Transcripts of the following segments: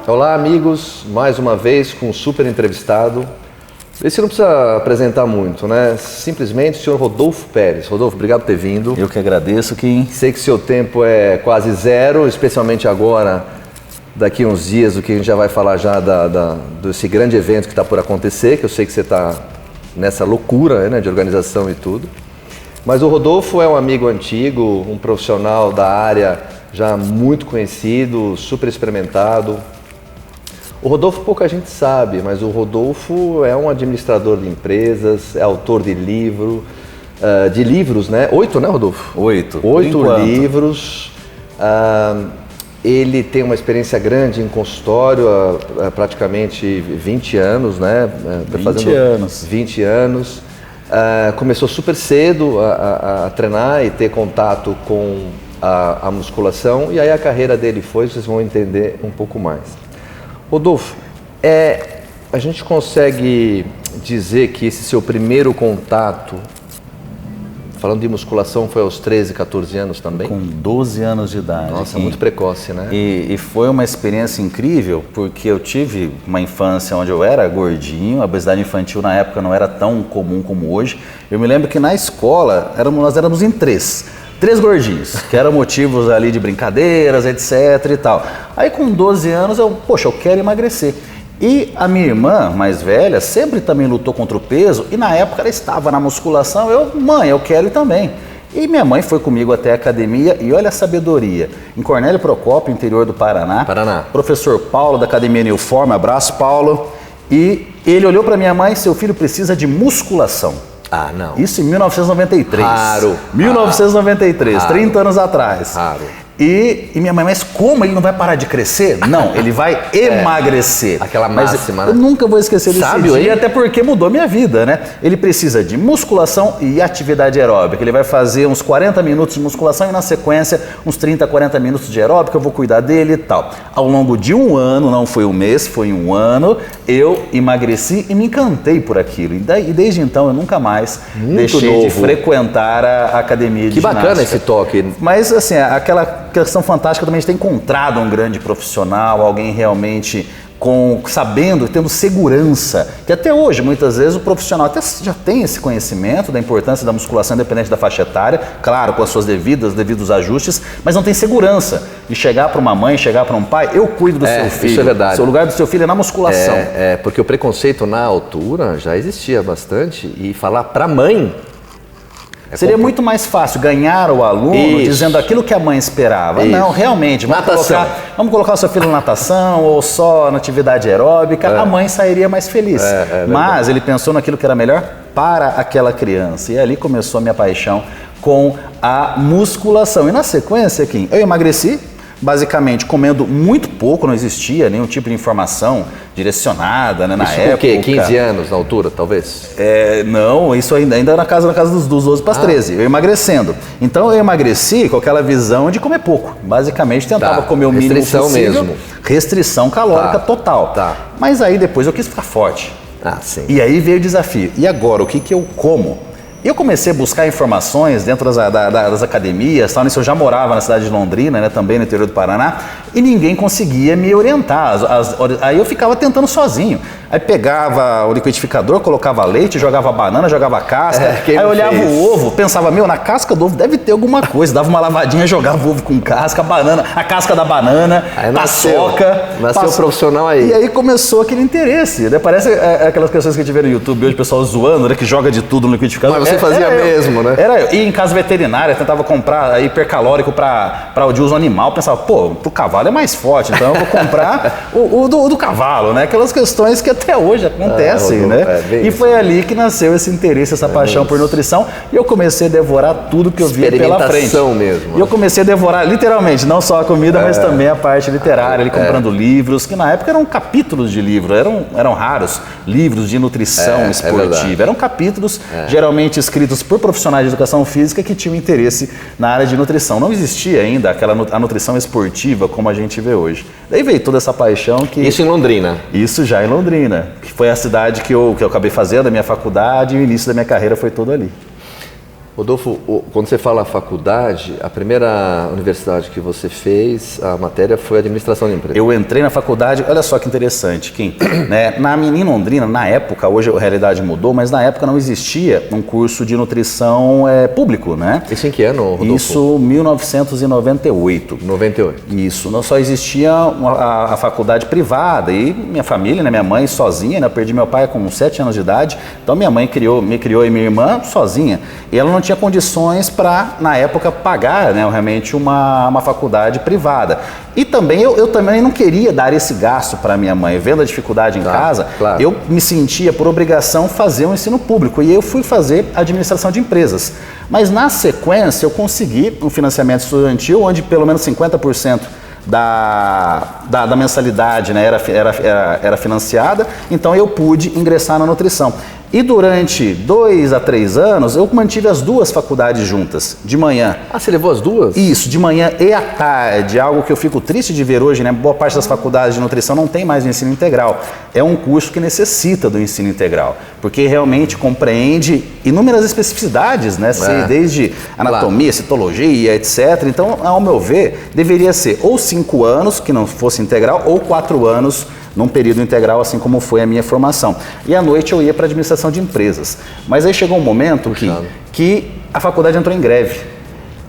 Olá, amigos, mais uma vez com um super entrevistado. Esse não precisa apresentar muito, né? Simplesmente o senhor Rodolfo Pérez. Rodolfo, obrigado por ter vindo. Eu que agradeço, Kim. Sei que seu tempo é quase zero, especialmente agora, daqui uns dias, o que a gente já vai falar já desse grande evento que está por acontecer, que eu sei que você está nessa loucura, né, de organização e tudo. Mas o Rodolfo é um amigo antigo, um profissional da área já muito conhecido, super experimentado. O Rodolfo pouca gente sabe, mas o Rodolfo é um administrador de empresas, é autor de livros, né? 8, né, Rodolfo? 8. 8 livros. Ele tem uma experiência grande em consultório há praticamente 20 anos, né? 20 anos. Começou super cedo a treinar e ter contato com a musculação, e aí a carreira dele vocês vão entender um pouco mais. Rodolfo, a gente consegue dizer que esse seu primeiro contato, falando de musculação, foi aos 13, 14 anos também? Com 12 anos de idade. Nossa, muito precoce, né? E foi uma experiência incrível, porque eu tive uma infância onde eu era gordinho, a obesidade infantil na época não era tão comum como hoje. Eu me lembro que na escola nós éramos em três gordinhos, que eram motivos ali de brincadeiras, etc e tal. Aí com 12 anos eu quero emagrecer. E a minha irmã mais velha sempre também lutou contra o peso, e na época ela estava na musculação, eu quero ir também. E minha mãe foi comigo até a academia, e olha a sabedoria. Em Cornélio Procópio, interior do Paraná. Professor Paulo da Academia Newform, abraço Paulo. E ele olhou para minha mãe: seu filho precisa de musculação. Ah, não. Isso em 1993. Raro. 1993, raro. 30 anos atrás. Raro. E minha mãe, mas como ele não vai parar de crescer? Não, ele vai emagrecer. Aquela máxima, né? Eu nunca vou esquecer desse Sábio, dia, hein? até porque mudou minha vida, né? Ele precisa de musculação e atividade aeróbica. Ele vai fazer uns 40 minutos de musculação e na sequência uns 30, 40 minutos de aeróbica, eu vou cuidar dele e tal. Ao longo de um ano, não foi um mês, foi um ano, eu emagreci e me encantei por aquilo. E desde então eu nunca mais deixei de frequentar a academia de ginástica. Que bacana esse toque. Mas assim, aquela questão fantástica também de ter encontrado um grande profissional, alguém realmente tendo segurança, que até hoje, muitas vezes, o profissional até já tem esse conhecimento da importância da musculação independente da faixa etária, claro, com as suas devidos ajustes, mas não tem segurança de chegar para uma mãe, chegar para um pai: eu cuido do seu filho. Isso é verdade. O lugar do seu filho é na musculação. Porque o preconceito na altura já existia bastante, e falar para a mãe... Seria muito mais fácil ganhar o aluno dizendo aquilo que a mãe esperava. Isso. Não, realmente, vamos colocar o seu filho na natação ou só na atividade aeróbica, a mãe sairia mais feliz. Mas ele pensou naquilo que era melhor para aquela criança. E ali começou a minha paixão com a musculação. E na sequência, Kim, eu emagreci, basicamente comendo muito pouco, não existia nenhum tipo de informação direcionada, né, na época. O quê? 15 anos na altura, talvez? Não, isso ainda na casa dos 12 para 13, eu emagrecendo. Então eu emagreci com aquela visão de comer pouco. Basicamente tentava comer o mínimo possível. Mesmo. Restrição calórica total. Mas aí depois eu quis ficar forte. Sim. E aí veio o desafio. E agora, o que eu como? E eu comecei a buscar informações dentro das academias, tal. Nisso eu já morava na cidade de Londrina, né, também no interior do Paraná, e ninguém conseguia me orientar. Aí eu ficava tentando sozinho. Aí pegava o liquidificador, colocava leite, jogava banana, jogava casca. Aí olhava o ovo, pensava: na casca do ovo deve ter alguma coisa. Dava uma lavadinha, jogava o ovo com casca, a casca da banana, paçoca. Nasceu o profissional aí. E aí começou aquele interesse, né? Parece aquelas pessoas que a gente vê no YouTube hoje, o pessoal zoando, né, que joga de tudo no liquidificador. Mas você fazia mesmo, né? Era eu. E em casa veterinária, tentava comprar hipercalórico para o de uso animal. Pensava: pro cavalo é mais forte, então eu vou comprar o do cavalo, né? Aquelas questões que até hoje acontecem, né? E foi ali que nasceu esse interesse, essa paixão por nutrição, e eu comecei a devorar tudo que eu via pela frente. Experimentação mesmo. E eu comecei a devorar, literalmente, não só a comida, mas também a parte literária, ali comprando livros, que na época eram capítulos de livro, eram raros livros de nutrição esportiva. Eram capítulos, geralmente escritos por profissionais de educação física que tinham interesse na área de nutrição. Não existia ainda a nutrição esportiva como a gente vê hoje. Daí veio toda essa paixão que... Isso em Londrina? Isso já em Londrina, que foi a cidade que eu acabei fazendo a minha faculdade, e o início da minha carreira foi todo ali. Rodolfo, quando você fala faculdade, a primeira universidade que você fez, a matéria foi administração de empresas. Eu entrei na faculdade, olha só que interessante, Kim, né? Em Londrina, na época, hoje a realidade mudou, mas na época não existia um curso de nutrição público, né? Isso em que ano, Rodolfo? Isso 1998. 98. Isso, não só existia a faculdade privada e minha família, né, minha mãe sozinha, né, eu perdi meu pai com 7 anos de idade, então minha mãe me criou e minha irmã sozinha, e ela não tinha condições para, na época, pagar, né, realmente uma faculdade privada. E também, eu também não queria dar esse gasto para minha mãe, vendo a dificuldade em casa, claro. Eu me sentia por obrigação fazer um ensino público, e eu fui fazer administração de empresas. Mas na sequência eu consegui um financiamento estudantil, onde pelo menos 50% da mensalidade, né, era financiada, então eu pude ingressar na nutrição. E durante 2 a 3 anos, eu mantive as 2 faculdades juntas, de manhã. Ah, você levou as 2? Isso, de manhã e à tarde, algo que eu fico triste de ver hoje, né? Boa parte das faculdades de nutrição não tem mais o ensino integral. É um curso que necessita do ensino integral, porque realmente compreende inúmeras especificidades, né? Desde anatomia, citologia, etc. Então, ao meu ver, deveria ser ou 5 anos, que não fosse integral, ou 4 anos, num período integral, assim como foi a minha formação. E à noite eu ia para administração de empresas. Mas aí chegou um momento que a faculdade entrou em greve.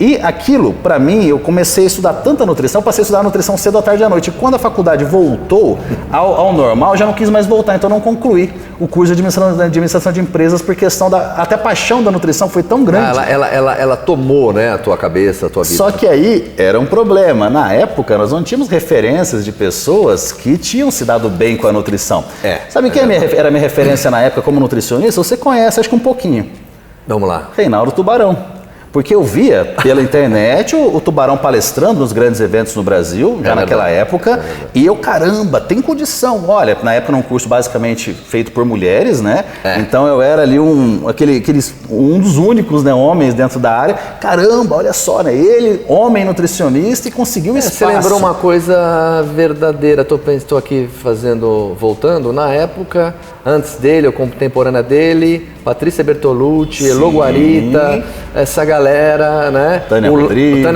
E aquilo, para mim, eu comecei a estudar tanta nutrição, passei a estudar nutrição cedo, à tarde e à noite. E quando a faculdade voltou ao normal, eu já não quis mais voltar, então eu não concluí o curso de administração de empresas por questão até a paixão da nutrição foi tão grande. Ela tomou, né, a tua cabeça, a tua vida. Só que aí era um problema. Na época, nós não tínhamos referências de pessoas que tinham se dado bem com a nutrição. Sabe quem era a minha referência na época como nutricionista? Você conhece, acho que um pouquinho. Vamos lá. Reinaldo Tubarão. Porque eu via pela internet o Tubarão palestrando nos grandes eventos no Brasil, já naquela época, e eu, caramba, tem condição. Olha, na época era um curso basicamente feito por mulheres, né? Então eu era ali um dos únicos, né, homens dentro da área. Caramba, olha só, né? Ele, homem nutricionista, e conseguiu espaço. Você lembrou uma coisa verdadeira, estou aqui voltando, na época, antes dele, ou contemporânea dele, Patrícia Bertolucci, Elô Guarita, essa galera, né? Tânia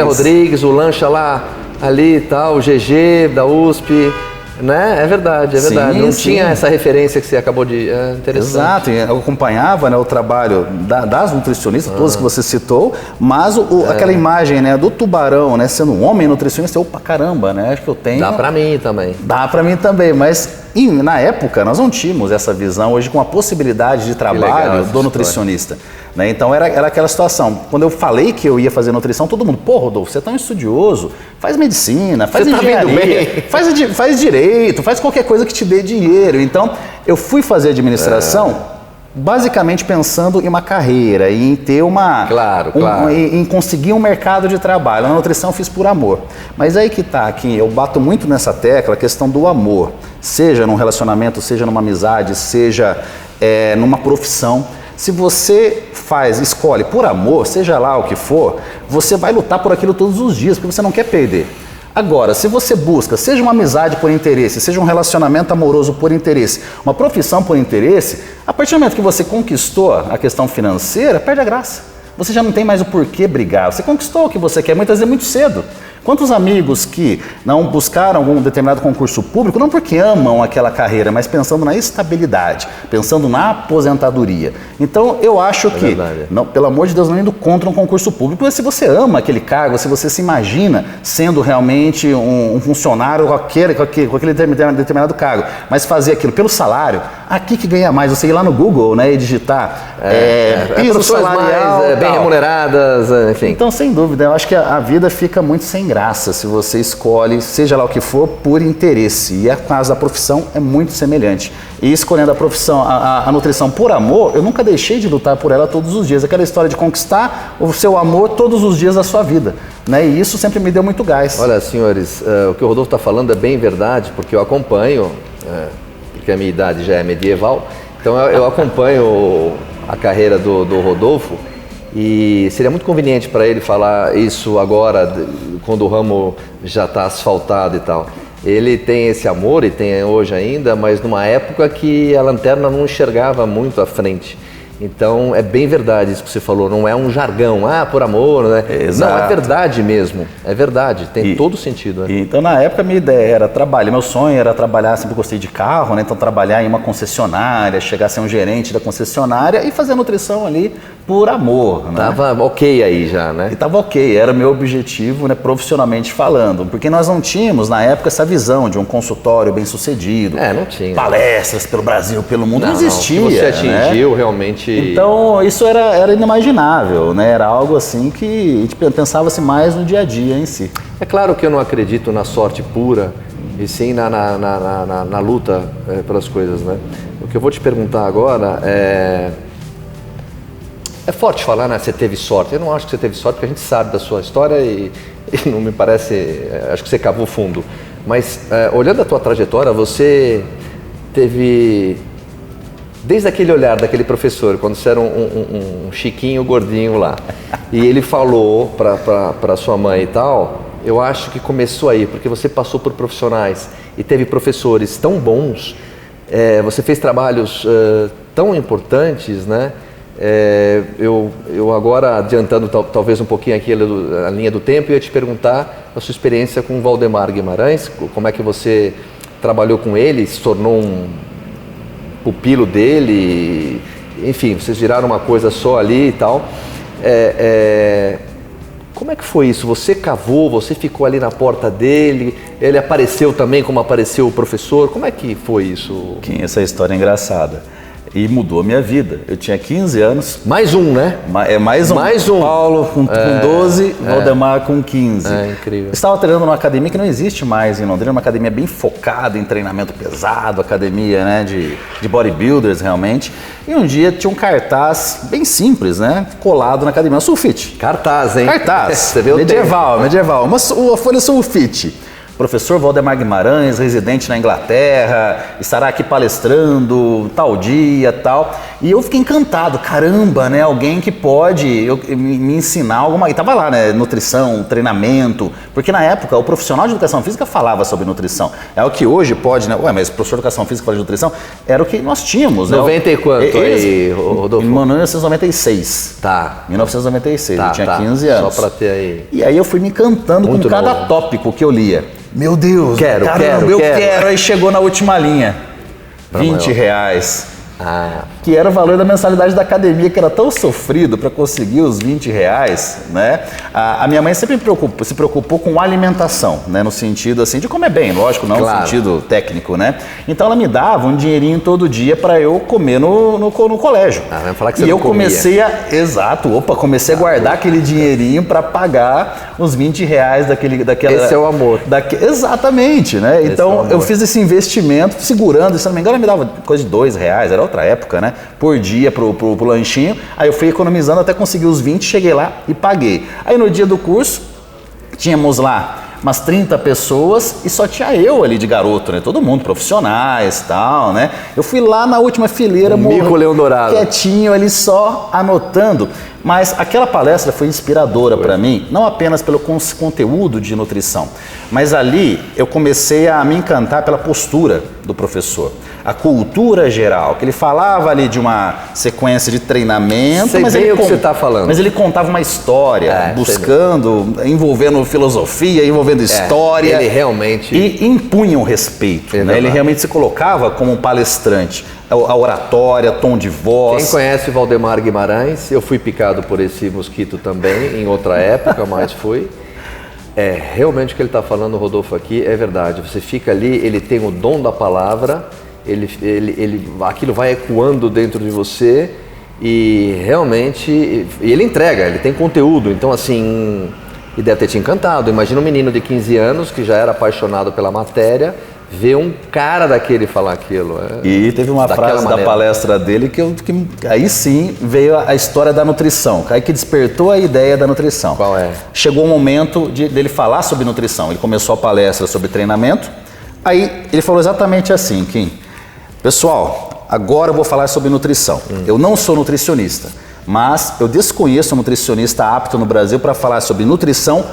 Rodrigues, o Lancha lá, ali e tal, o GG da USP, né? É verdade. Não tinha essa referência que você acabou de... interessante. Exato, eu acompanhava, né, o trabalho das nutricionistas, todas que você citou, mas aquela imagem, né, do Tubarão, né, sendo um homem nutricionista, opa, caramba, né? Acho que eu tenho... Dá pra mim também. Dá pra mim também, mas na época nós não tínhamos essa visão, hoje com a possibilidade de trabalho do nutricionista. Né? Então era aquela situação, quando eu falei que eu ia fazer nutrição, todo mundo, pô, Rodolfo, você é tão estudioso, faz medicina, faz engenharia, faz direito, faz qualquer coisa que te dê dinheiro. Então eu fui fazer administração basicamente pensando em uma carreira, em ter em conseguir um mercado de trabalho. Na nutrição eu fiz por amor. Mas aí que tá, aqui eu bato muito nessa tecla, a questão do amor, seja num relacionamento, seja numa amizade, seja numa profissão. Se você escolhe por amor, seja lá o que for, você vai lutar por aquilo todos os dias, porque você não quer perder. Agora, se você busca, seja uma amizade por interesse, seja um relacionamento amoroso por interesse, uma profissão por interesse, a partir do momento que você conquistou a questão financeira, perde a graça. Você já não tem mais o porquê brigar, você conquistou o que você quer, muitas vezes muito cedo. Quantos amigos que não buscaram algum determinado concurso público, não porque amam aquela carreira, mas pensando na estabilidade, pensando na aposentadoria. Então, eu acho que, não, pelo amor de Deus, não indo contra um concurso público, mas se você ama aquele cargo, se você se imagina sendo realmente um funcionário com aquele determinado cargo, mas fazer aquilo pelo salário, aqui que ganha mais, você ir lá no Google, né, e digitar piso salarial, mais, bem remuneradas, enfim. Então, sem dúvida, eu acho que a vida fica muito sem graça se você escolhe, seja lá o que for, por interesse. E a caso da profissão é muito semelhante. E escolhendo a profissão, a nutrição por amor, eu nunca deixei de lutar por ela todos os dias. Aquela história de conquistar o seu amor todos os dias da sua vida. Né? E isso sempre me deu muito gás. Olha, senhores, o que o Rodolfo está falando é bem verdade, porque eu acompanho, porque a minha idade já é medieval, então eu acompanho a carreira do Rodolfo. E seria muito conveniente para ele falar isso agora, quando o ramo já está asfaltado e tal. Ele tem esse amor, e tem hoje ainda, mas numa época que a lanterna não enxergava muito à frente. Então é bem verdade isso que você falou, não é um jargão, por amor, né? Exato. Não, é verdade mesmo, é verdade, tem todo sentido. Né? Então na época minha ideia era trabalhar, meu sonho era trabalhar, sempre gostei de carro, né? Então trabalhar em uma concessionária, chegar a ser um gerente da concessionária e fazer nutrição ali por amor. Né? Tava ok aí já, né? E tava ok, era meu objetivo, né, profissionalmente falando, porque nós não tínhamos na época essa visão de um consultório bem sucedido, não tinha. Palestras pelo Brasil, pelo mundo, não existia. O que você atingiu né? realmente. Então isso era inimaginável, né? Era algo assim que a gente pensava-se mais no dia a dia em si. É claro que eu não acredito na sorte pura, e sim na luta pelas coisas, né? O que eu vou te perguntar agora é forte falar, né? Você teve sorte. Eu não acho que você teve sorte, porque a gente sabe da sua história e não me parece... Acho que você cavou fundo. Mas, olhando a tua trajetória, você teve... Desde aquele olhar daquele professor, quando você era um chiquinho gordinho lá, e ele falou para sua mãe e tal, eu acho que começou aí, porque você passou por profissionais e teve professores tão bons, você fez trabalhos tão importantes, né? Eu agora, adiantando talvez um pouquinho aqui a linha do tempo, ia te perguntar a sua experiência com o Valdemar Guimarães, como é que você trabalhou com ele, se tornou um pupilo dele, enfim, vocês viraram uma coisa só ali e tal. Como é que foi isso? Você cavou, você ficou ali na porta dele, ele apareceu também como apareceu o professor, como é que foi isso? Essa história é engraçada. E mudou a minha vida. Eu tinha 15 anos. Mais um, né? Mais um. Paulo com 12, Valdemar com 15. Incrível. Estava treinando numa academia que não existe mais em Londrina, uma academia bem focada em treinamento pesado, academia, né, de bodybuilders realmente. E um dia tinha um cartaz bem simples, né, colado na academia, uma sulfite. Cartaz, hein? Cartaz. Você vê o medieval. Uma folha sulfite. Professor Valdemar Guimarães, residente na Inglaterra, estará aqui palestrando tal dia, tal. E eu fiquei encantado, caramba, né? Alguém que pode me ensinar alguma... E tava lá, né? Nutrição, treinamento. Porque na época o profissional de educação física falava sobre nutrição. É o que hoje pode, né? Mas o professor de educação física fala de nutrição, era o que nós tínhamos, né? 90 e quanto aí, Rodolfo? Em 1996. Tá. 1996, eu tinha 15 anos. Só pra ter aí. E aí eu fui me encantando muito com cada novo. Tópico que eu lia. Meu Deus, quero. Aí chegou na última linha, R$20. Que era o valor da mensalidade da academia, que era tão sofrido para conseguir os R$20, né? A minha mãe sempre se preocupou com alimentação, né? No sentido assim, de comer bem, lógico, não no sentido técnico, né? Então ela me dava um dinheirinho todo dia para eu comer no colégio. Vai falar que você e não eu comecei comecei a guardar aquele dinheirinho para pagar os R$20 daquela... Esse é o amor. Exatamente, né? Então eu fiz esse investimento segurando, se não me engano, me dava coisa de R$2, era outra época, né? Por dia pro lanchinho. Aí eu fui economizando até conseguir os 20, cheguei lá e paguei. Aí no dia do curso, tínhamos lá umas 30 pessoas e só tinha eu ali de garoto, né? Todo mundo, profissionais e tal, né? Eu fui lá na última fileira, Mico Leão Dourado, quietinho ali só anotando. Mas aquela palestra foi inspiradora para mim, não apenas pelo conteúdo de nutrição, mas ali eu comecei a me encantar pela postura do professor, a cultura geral, que ele falava ali de uma sequência de treinamento, mas o que você está falando. Mas ele contava uma história, envolvendo filosofia, envolvendo história. Ele realmente... E impunha um respeito, né? Ele realmente se colocava como um palestrante. A oratória, tom de voz. Quem conhece o Valdemar Guimarães, eu fui picado por esse mosquito também, em outra época, mas fui. Realmente o que ele está falando, Rodolfo, aqui é verdade. Você fica ali, ele tem o dom da palavra, aquilo vai ecoando dentro de você e realmente ele entrega, ele tem conteúdo. Então, assim, e deve ter te encantado. Imagina um menino de 15 anos que já era apaixonado pela matéria, ver um cara daquele falar aquilo. E teve uma frase da palestra dele que aí sim veio a história da nutrição, aí que despertou a ideia da nutrição. Qual é? Chegou o momento dele falar sobre nutrição. Ele começou a palestra sobre treinamento, aí ele falou exatamente assim, Kim: pessoal, agora eu vou falar sobre nutrição. Eu não sou nutricionista, mas eu desconheço um nutricionista apto no Brasil para falar sobre nutrição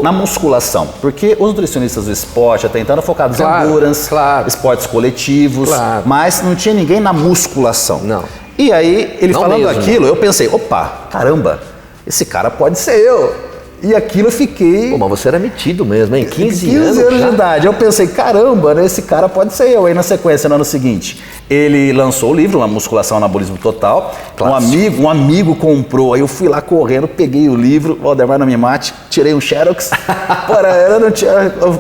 na musculação, porque os nutricionistas do esporte até então eram focados em endurance, esportes coletivos, mas não tinha ninguém na musculação. Não. E aí, ele Não falando mesmo. aquilo, eu pensei, opa, caramba, esse cara pode ser eu. E aquilo eu fiquei... Pô, mas você era metido mesmo, hein? 15 anos já? de idade. Eu pensei, caramba, né, esse cara pode ser eu. Aí na sequência, no ano seguinte, ele lançou o livro, Uma Musculação Anabolismo Total. Um amigo comprou, aí eu fui lá correndo, peguei o livro, Valdemar não me mate, tirei um xerox.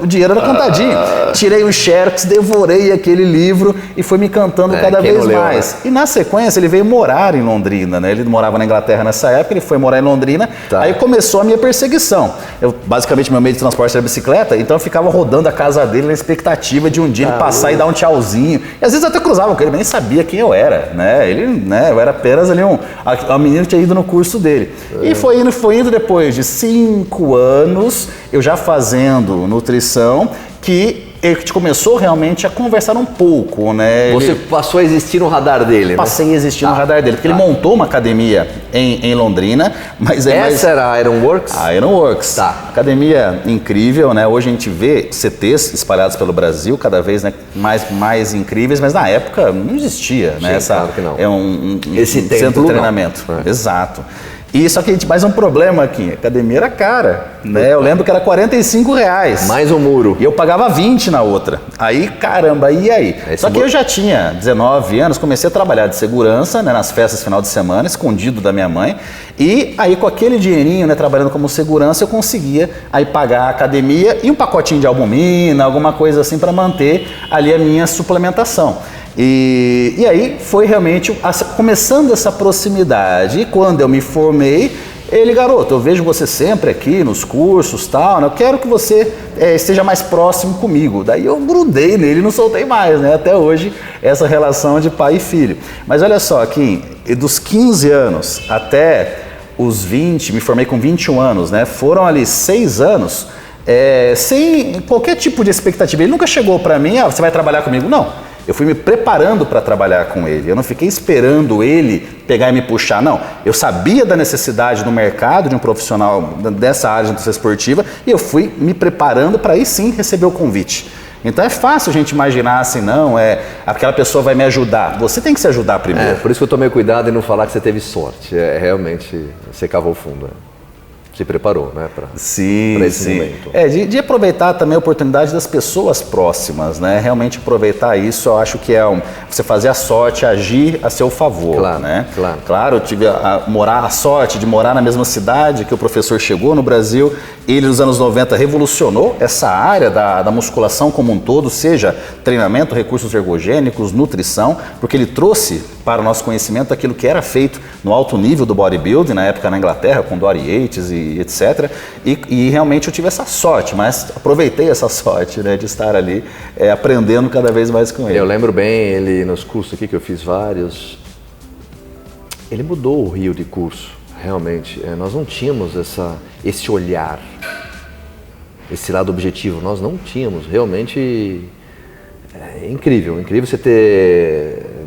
O dinheiro era contadinho. Tirei um xerox, devorei aquele livro e foi me encantando cada vez mais. E na sequência, ele veio morar em Londrina, né? Ele morava na Inglaterra nessa época, ele foi morar em Londrina, aí começou a minha perseguição. Basicamente, meu meio de transporte era bicicleta, então eu ficava rodando a casa dele na expectativa de um dia ele passar e dar um tchauzinho. E às vezes até cruzava com ele, nem sabia quem eu era, né? Ele, né? Eu era apenas ali um menino que tinha ido no curso dele. E foi indo depois de 5 anos, eu já fazendo nutrição, que a gente começou realmente a conversar um pouco, né? Você passou a existir no radar dele, né? Passei a existir no radar dele, porque ele montou uma academia em Londrina, mas Essa era a Ironworks? A Ironworks. Tá. Academia incrível, né? Hoje a gente vê CTs espalhados pelo Brasil, cada vez, né, mais incríveis, mas na época não existia, né? Claro que não. É um Esse centro de treinamento. Exato. E só que a gente mais um problema aqui, a academia era cara, né? Eu lembro que era R$45. Mais um muro. E eu pagava 20 na outra. Aí, caramba, e aí? Só que eu já tinha 19 anos, comecei a trabalhar de segurança, né, nas festas final de semana, escondido da minha mãe. E aí, com aquele dinheirinho, né, trabalhando como segurança, eu conseguia aí pagar a academia e um pacotinho de albumina, alguma coisa assim, para manter ali a minha suplementação. E aí foi realmente começando essa proximidade. E quando eu me formei, ele, garoto, eu vejo você sempre aqui nos cursos, tal, né? Eu quero que você esteja mais próximo comigo. Daí eu grudei nele e não soltei mais, né? Até hoje, essa relação de pai e filho. Mas olha só, Kim, dos 15 anos até os 20, me formei com 21 anos, né? Foram ali 6 anos sem qualquer tipo de expectativa. Ele nunca chegou para mim, você vai trabalhar comigo? Não. Eu fui me preparando para trabalhar com ele. Eu não fiquei esperando ele pegar e me puxar, não. Eu sabia da necessidade no mercado de um profissional dessa área de nutrição esportiva e eu fui me preparando para aí sim receber o convite. Então é fácil a gente imaginar assim, não, aquela pessoa vai me ajudar. Você tem que se ajudar primeiro. Por isso que eu tomei cuidado em não falar que você teve sorte. Realmente, você cavou fundo. Se preparou, né, para esse momento. De aproveitar também a oportunidade das pessoas próximas, né? Realmente aproveitar isso, eu acho que você fazer a sorte agir a seu favor, claro, né? Claro, eu tive a sorte de morar na mesma cidade que o professor chegou no Brasil. Ele, nos anos 90, revolucionou essa área da musculação como um todo, seja treinamento, recursos ergogênicos, nutrição, porque ele trouxe para o nosso conhecimento aquilo que era feito no alto nível do bodybuilding, na época na Inglaterra, com Dory Yates e etc. E realmente eu tive essa sorte, mas aproveitei essa sorte, né, de estar ali aprendendo cada vez mais com ele. Eu lembro bem, ele nos cursos aqui, que eu fiz vários, ele mudou o Rio de curso, realmente. Nós não tínhamos esse olhar, esse lado objetivo, nós não tínhamos, realmente incrível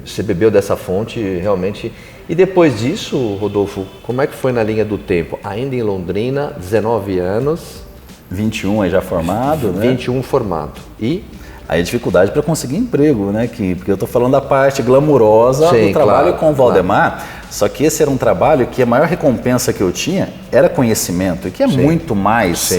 você bebeu dessa fonte, realmente. E depois disso, Rodolfo, como é que foi na linha do tempo? Ainda em Londrina, 19 anos. 21 aí já formado, né? 21 formado. E? Aí a dificuldade para conseguir emprego, né? Porque eu estou falando da parte glamurosa do trabalho com o Valdemar. Só que esse era um trabalho que a maior recompensa que eu tinha era conhecimento, e que é muito mais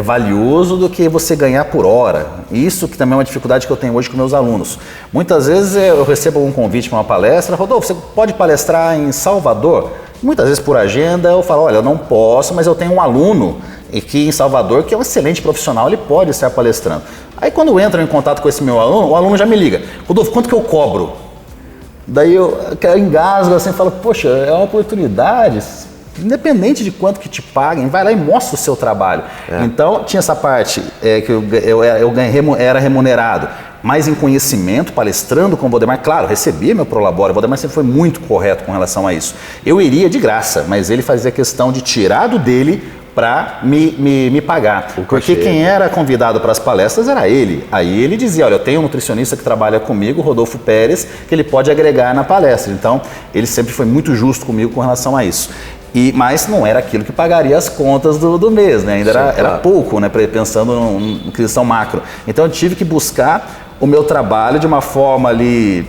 valioso do que você ganhar por hora. Isso que também é uma dificuldade que eu tenho hoje com meus alunos. Muitas vezes eu recebo algum convite para uma palestra, Rodolfo, você pode palestrar em Salvador? Muitas vezes por agenda eu falo, olha, eu não posso, mas eu tenho um aluno aqui em Salvador que é um excelente profissional, ele pode estar palestrando. Aí quando eu entro em contato com esse meu aluno, o aluno já me liga, Rodolfo, quanto que eu cobro? Daí eu engasgo assim e falo, poxa, é uma oportunidade, independente de quanto que te paguem, vai lá e mostra o seu trabalho. Então tinha essa parte que eu era remunerado, mas em conhecimento, palestrando com o Valdemar, claro, recebia meu prolabore, o Valdemar sempre foi muito correto com relação a isso. Eu iria de graça, mas ele fazia questão de tirar do dele para me pagar. Porque quem era convidado para as palestras era ele. Aí ele dizia, olha, eu tenho um nutricionista que trabalha comigo, Rodolfo Pérez, que ele pode agregar na palestra. Então, ele sempre foi muito justo comigo com relação a isso. Mas não era aquilo que pagaria as contas do mês, né? Ainda era pouco, né? Pensando em questão macro. Então eu tive que buscar o meu trabalho de uma forma ali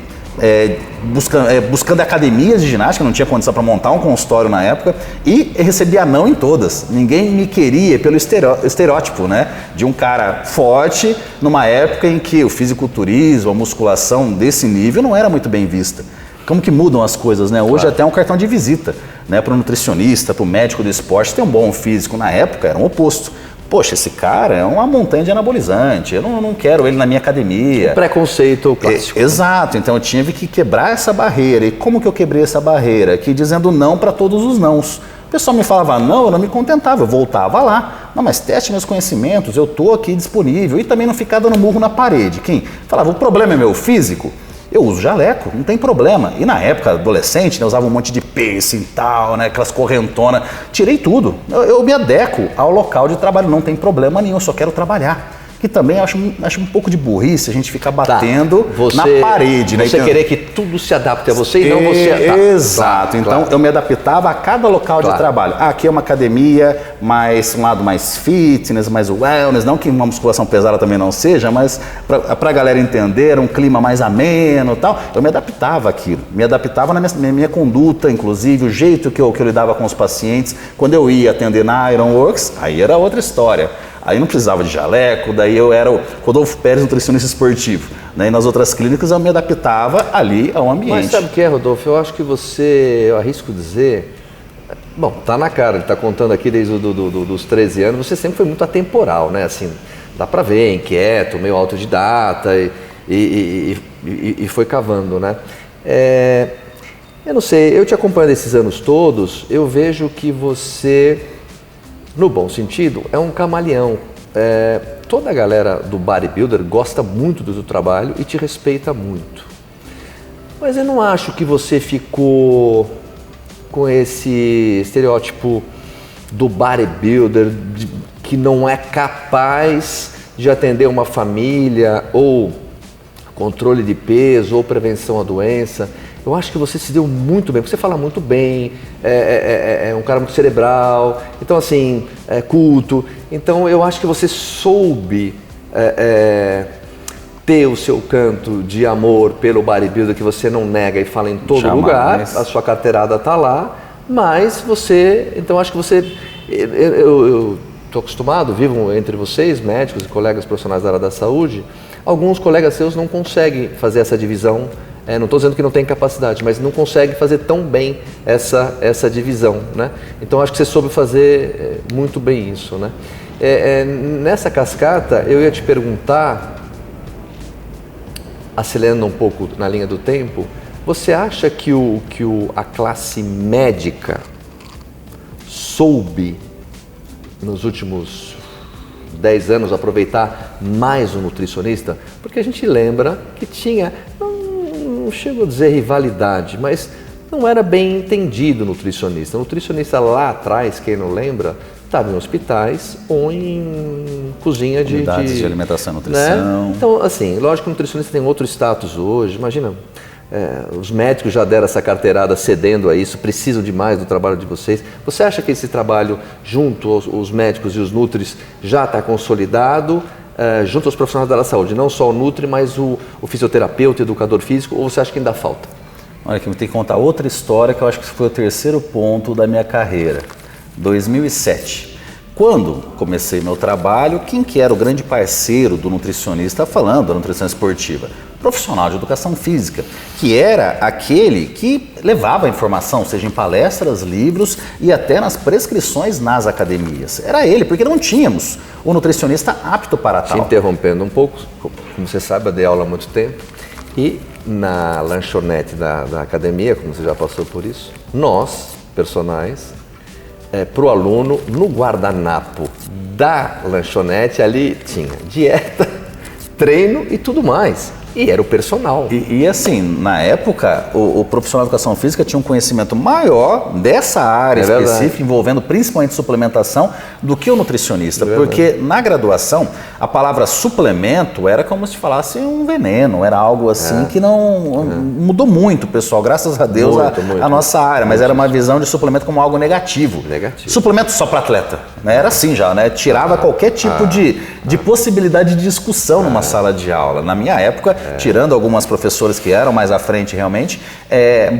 buscando academias de ginástica, não tinha condição para montar um consultório na época, e recebia não em todas. Ninguém me queria pelo estereótipo, né? De um cara forte, numa época em que o fisiculturismo, a musculação desse nível não era muito bem vista. Como que mudam as coisas, né? Hoje até é um cartão de visita, né? Para o nutricionista, para o médico do esporte, ter um bom físico. Na época era um oposto. Poxa, esse cara é uma montanha de anabolizante, eu não quero ele na minha academia. Preconceito clássico. Exato, então eu tive que quebrar essa barreira. E como que eu quebrei essa barreira? Que dizendo não para todos os nãos. O pessoal me falava não, eu não me contentava, eu voltava lá. Não, mas teste meus conhecimentos, eu estou aqui disponível. E também não ficar dando murro na parede. Quem falava, o problema é meu físico? Eu uso jaleco, não tem problema. E na época, adolescente, né, eu usava um monte de piercing e tal, né, aquelas correntonas. Tirei tudo. Eu me adequo ao local de trabalho, não tem problema nenhum, eu só quero trabalhar. Que também acho um pouco de burrice a gente ficar batendo na parede. Você querer que tudo se adapte a você e não você adapte. Exato. Então eu me adaptava a cada local de trabalho. Aqui é uma academia, um lado mais fitness, mais wellness. Não que uma musculação pesada também não seja, mas para a galera entender, um clima mais ameno e tal. Eu me adaptava àquilo. Me adaptava na minha conduta, inclusive, o jeito que eu lidava com os pacientes. Quando eu ia atender na Ironworks, aí era outra história. Aí não precisava de jaleco, daí eu era o Rodolfo Pérez, nutricionista esportivo. E nas outras clínicas eu me adaptava ali ao ambiente. Mas sabe o que é, Rodolfo? Eu acho que eu arrisco dizer, bom, tá na cara, ele tá contando aqui desde dos 13 anos, você sempre foi muito atemporal, né? Assim, dá pra ver, inquieto, meio autodidata e foi cavando, né? Eu não sei, eu te acompanhando esses anos todos, eu vejo que você, no bom sentido, é um camaleão. Toda a galera do bodybuilder gosta muito do teu trabalho e te respeita muito. Mas eu não acho que você ficou com esse estereótipo do bodybuilder que não é capaz de atender uma família, ou controle de peso, ou prevenção à doença. Eu acho que você se deu muito bem, porque você fala muito bem, é um cara muito cerebral, então assim, é culto. Então eu acho que você soube ter o seu canto de amor pelo bodybuilder, que você não nega e fala em todo lugar, a sua carteirada está lá, mas você, então acho que você, eu estou acostumado, vivo entre vocês, médicos e colegas profissionais da área da saúde, alguns colegas seus não conseguem fazer essa divisão. Não estou dizendo que não tem capacidade, mas não consegue fazer tão bem essa divisão, né? Então acho que você soube fazer muito bem isso, né? Nessa cascata eu ia te perguntar, acelerando um pouco na linha do tempo, você acha que a classe médica soube nos últimos 10 anos aproveitar mais o nutricionista? Porque a gente lembra que tinha, não chego a dizer rivalidade, mas não era bem entendido o nutricionista. O nutricionista lá atrás, quem não lembra, estava em hospitais ou em cozinha de alimentação e nutrição. Né? Então, assim, lógico que o nutricionista tem outro status hoje. Imagina, os médicos já deram essa carteirada cedendo a isso, precisam demais do trabalho de vocês. Você acha que esse trabalho junto aos médicos e os nutris já está consolidado? Junto aos profissionais da área da saúde, não só o nutri, mas o fisioterapeuta, o educador físico, ou você acha que ainda falta? Olha, que eu tenho que contar outra história que eu acho que foi o terceiro ponto da minha carreira. 2007. Quando comecei meu trabalho, quem que era o grande parceiro do nutricionista falando da nutrição esportiva? Profissional de educação física, que era aquele que levava a informação, seja em palestras, livros e até nas prescrições nas academias. Era ele, porque não tínhamos o nutricionista apto para tal. Te interrompendo um pouco, como você sabe, eu dei aula há muito tempo e na lanchonete da academia, como você já passou por isso, nós, personagens, para o aluno, no guardanapo da lanchonete, ali tinha dieta, treino e tudo mais. E era o personal. E assim, na época, o profissional de educação física tinha um conhecimento maior dessa área específica, envolvendo principalmente suplementação, do que o nutricionista. Porque na graduação, a palavra suplemento era como se falasse um veneno, era algo assim que não mudou muito, pessoal, graças a Deus, a nossa área. Mas era uma visão de suplemento como algo negativo. Suplemento só para atleta, né? Era assim já, né? Tirava qualquer tipo de possibilidade de discussão numa sala de aula. Na minha época, Tirando algumas professoras que eram mais à frente realmente,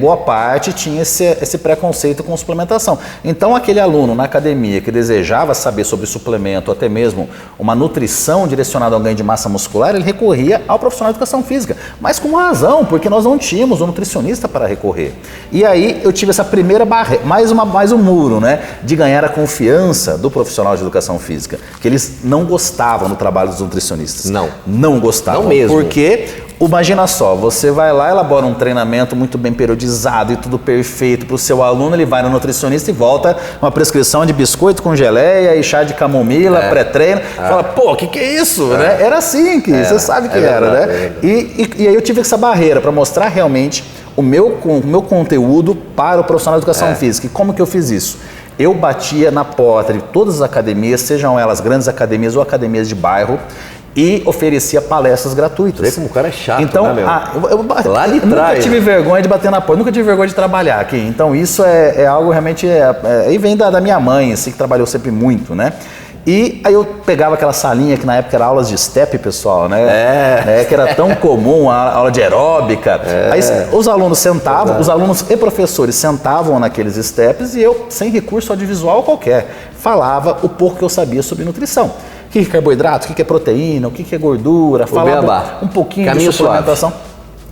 boa parte tinha esse preconceito com suplementação. Então aquele aluno na academia que desejava saber sobre suplemento, até mesmo uma nutrição direcionada ao ganho de massa muscular, ele recorria ao profissional de educação física, mas com uma razão, porque nós não tínhamos um nutricionista para recorrer. E aí eu tive essa primeira barreira, mais um muro, né, de ganhar a confiança do profissional de educação física, que eles não gostavam do trabalho dos nutricionistas. Não gostavam. Não mesmo. Porque, imagina só, você vai lá, elabora um treinamento muito bem periodizado e tudo perfeito para o seu aluno, ele vai no nutricionista e volta uma prescrição de biscoito com geleia e chá de camomila, pré-treino, fala, pô, o que é isso? Né? Era assim, que você sabe que era, né? E aí eu tive essa barreira para mostrar realmente o meu conteúdo para o profissional de educação física. E como que eu fiz isso? Eu batia na porta de todas as academias, sejam elas grandes academias ou academias de bairro, e oferecia palestras gratuitas. Vê como o cara é chato, então, né, meu? Lá de trás. Nunca tive vergonha de bater na porta, nunca tive vergonha de trabalhar aqui. Então isso é algo realmente... Aí vem da minha mãe, assim, que trabalhou sempre muito, né? E aí eu pegava aquela salinha que na época era aulas de step, pessoal, né? Que era tão comum, a aula de aeróbica. Aí os alunos sentavam, os alunos e professores sentavam naqueles steps e eu, sem recurso audiovisual qualquer, falava o pouco que eu sabia sobre nutrição. O que é carboidrato, o que é proteína, o que é gordura, falava um pouquinho de suplementação.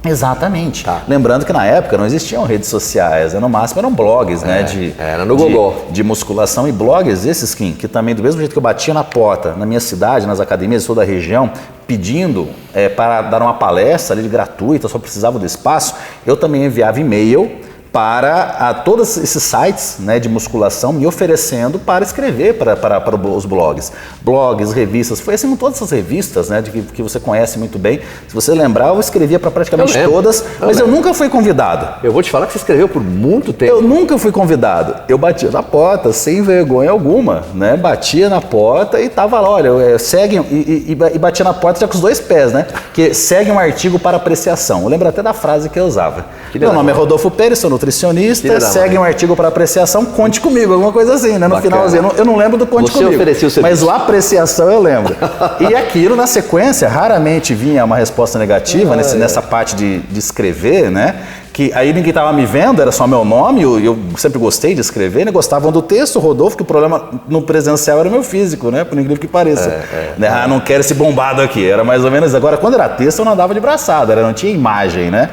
Exatamente. Lembrando que na época não existiam redes sociais, no máximo eram blogs, né? Era no Google. De musculação e blogs esses, Kim, que também do mesmo jeito que eu batia na porta, na minha cidade, nas academias de toda a região, pedindo para dar uma palestra ali gratuita, só precisava do espaço, eu também enviava e-mail para todos esses sites, né, de musculação me oferecendo para escrever para os blogs. Blogs, revistas, foi assim com todas essas revistas, né, que você conhece muito bem. Se você lembrar, eu escrevia para praticamente todas, mas eu nunca fui convidado. Eu vou te falar que você escreveu por muito tempo. Eu nunca fui convidado. Eu batia na porta, sem vergonha alguma, né, batia na porta e tava lá, olha, segue, e batia na porta já com os dois pés, né, que segue um artigo para apreciação. Eu lembro até da frase que eu usava. Meu nome é Rodolfo Pérez, sou nutricionista, segue um artigo para apreciação, conte comigo, alguma coisa assim, né? No finalzinho, eu não lembro do conte comigo, oferecia o serviço. Mas o apreciação eu lembro. E aquilo, na sequência, raramente vinha uma resposta negativa nessa parte de escrever, né? Que aí ninguém estava me vendo, era só meu nome, eu sempre gostei de escrever, né? Gostavam do texto, Rodolfo, que o problema no presencial era meu físico, né? Por incrível que pareça. Né? Não quero esse bombado aqui, era mais ou menos. Agora, quando era texto, eu não andava de braçada, não tinha imagem, né?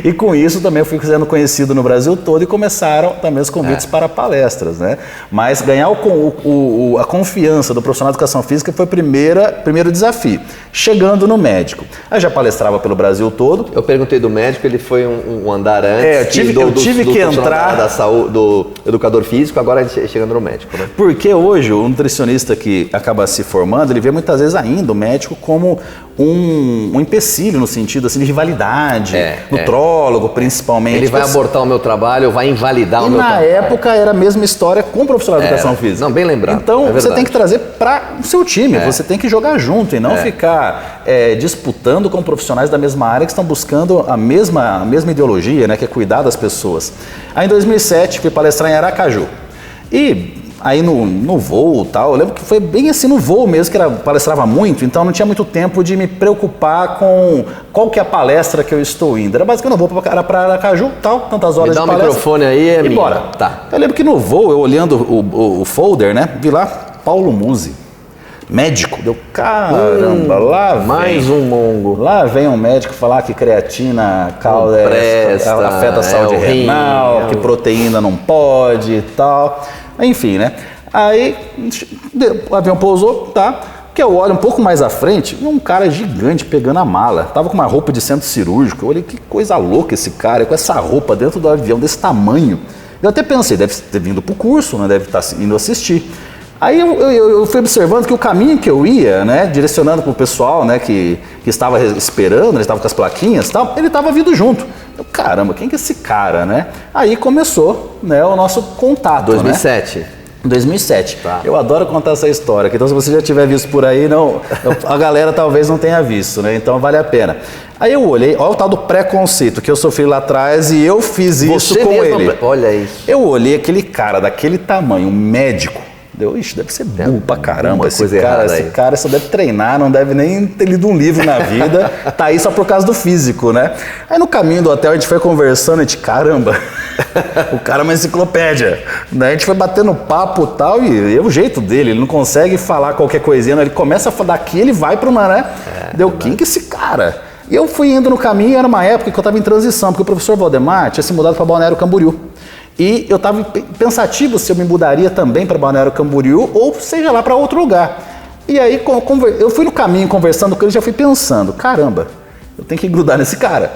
E com isso também eu fui sendo conhecido no Brasil todo e começaram também os convites para palestras, né? Mas ganhar a confiança do profissional de educação física foi o primeiro desafio. Chegando no médico. Eu já palestrava pelo Brasil todo. Eu perguntei do médico, ele foi um andar antes. Eu tive que entrar da saúde, do educador físico, agora chegando no médico, né? Porque hoje o nutricionista que acaba se formando, ele vê muitas vezes ainda o médico como um empecilho no sentido assim de rivalidade, nutrólogo principalmente. Ele vai abortar o meu trabalho, vai invalidar o meu trabalho. E na época era a mesma história com o profissional de educação física. Não, bem lembrado. Então você tem que trazer para o seu time, você tem que jogar junto e não ficar disputando com profissionais da mesma área que estão buscando a mesma ideologia, né, que é cuidar das pessoas. Aí em 2007 fui palestrar em Aracaju. E aí no voo e tal, eu lembro que foi bem assim no voo mesmo, que palestrava muito, então não tinha muito tempo de me preocupar com qual que é a palestra que eu estou indo. Era basicamente, eu vou para Aracaju, tal, tantas horas de palestra. Me dá o microfone aí, e bora. Tá. Eu lembro que no voo, eu olhando o folder, né, vi lá Paulo Musi, médico. Deu, caramba, lá vem. Mais um mongo. Lá vem um médico falar que creatina afeta a saúde renal, que proteína não pode e tal. Enfim, né? Aí o avião pousou, tá? Que eu olho um pouco mais à frente, um cara gigante pegando a mala. Tava com uma roupa de centro cirúrgico. Eu olhei, que coisa louca esse cara, com essa roupa dentro do avião desse tamanho. Eu até pensei, deve ter vindo pro curso, né? Deve estar indo assistir. Aí eu fui observando que o caminho que eu ia, né, direcionando para o pessoal, né, que estava esperando, ele estava com as plaquinhas e tal, ele estava vindo junto. Eu, caramba, quem que é esse cara, né? Aí começou, né, o nosso contato, 2007. Né? 2007. Tá. Eu adoro contar essa história, então se você já tiver visto por aí, a galera talvez não tenha visto, né? Então vale a pena. Aí eu olhei, olha o tal do preconceito que eu sofri lá atrás e eu fiz isso com ele. Olha isso. Eu olhei aquele cara daquele tamanho, um médico, Ixi, deve ser burro pra caramba. Esse cara só deve treinar, não deve nem ter lido um livro na vida, tá aí só por causa do físico, né? Aí no caminho do hotel a gente foi conversando, a gente, caramba, o cara é uma enciclopédia. Daí a gente foi batendo papo e tal, e é o jeito dele, ele não consegue falar qualquer coisinha, ele começa a falar daqui, ele vai pro né? Quem que é esse cara? E eu fui indo no caminho, era uma época que eu tava em transição, porque o professor Valdemar tinha se mudado para Balneário Camboriú. E eu estava pensativo se eu me mudaria também para Balneário Camboriú ou seja lá para outro lugar. E aí eu fui no caminho conversando com ele, já fui pensando, caramba, eu tenho que grudar nesse cara.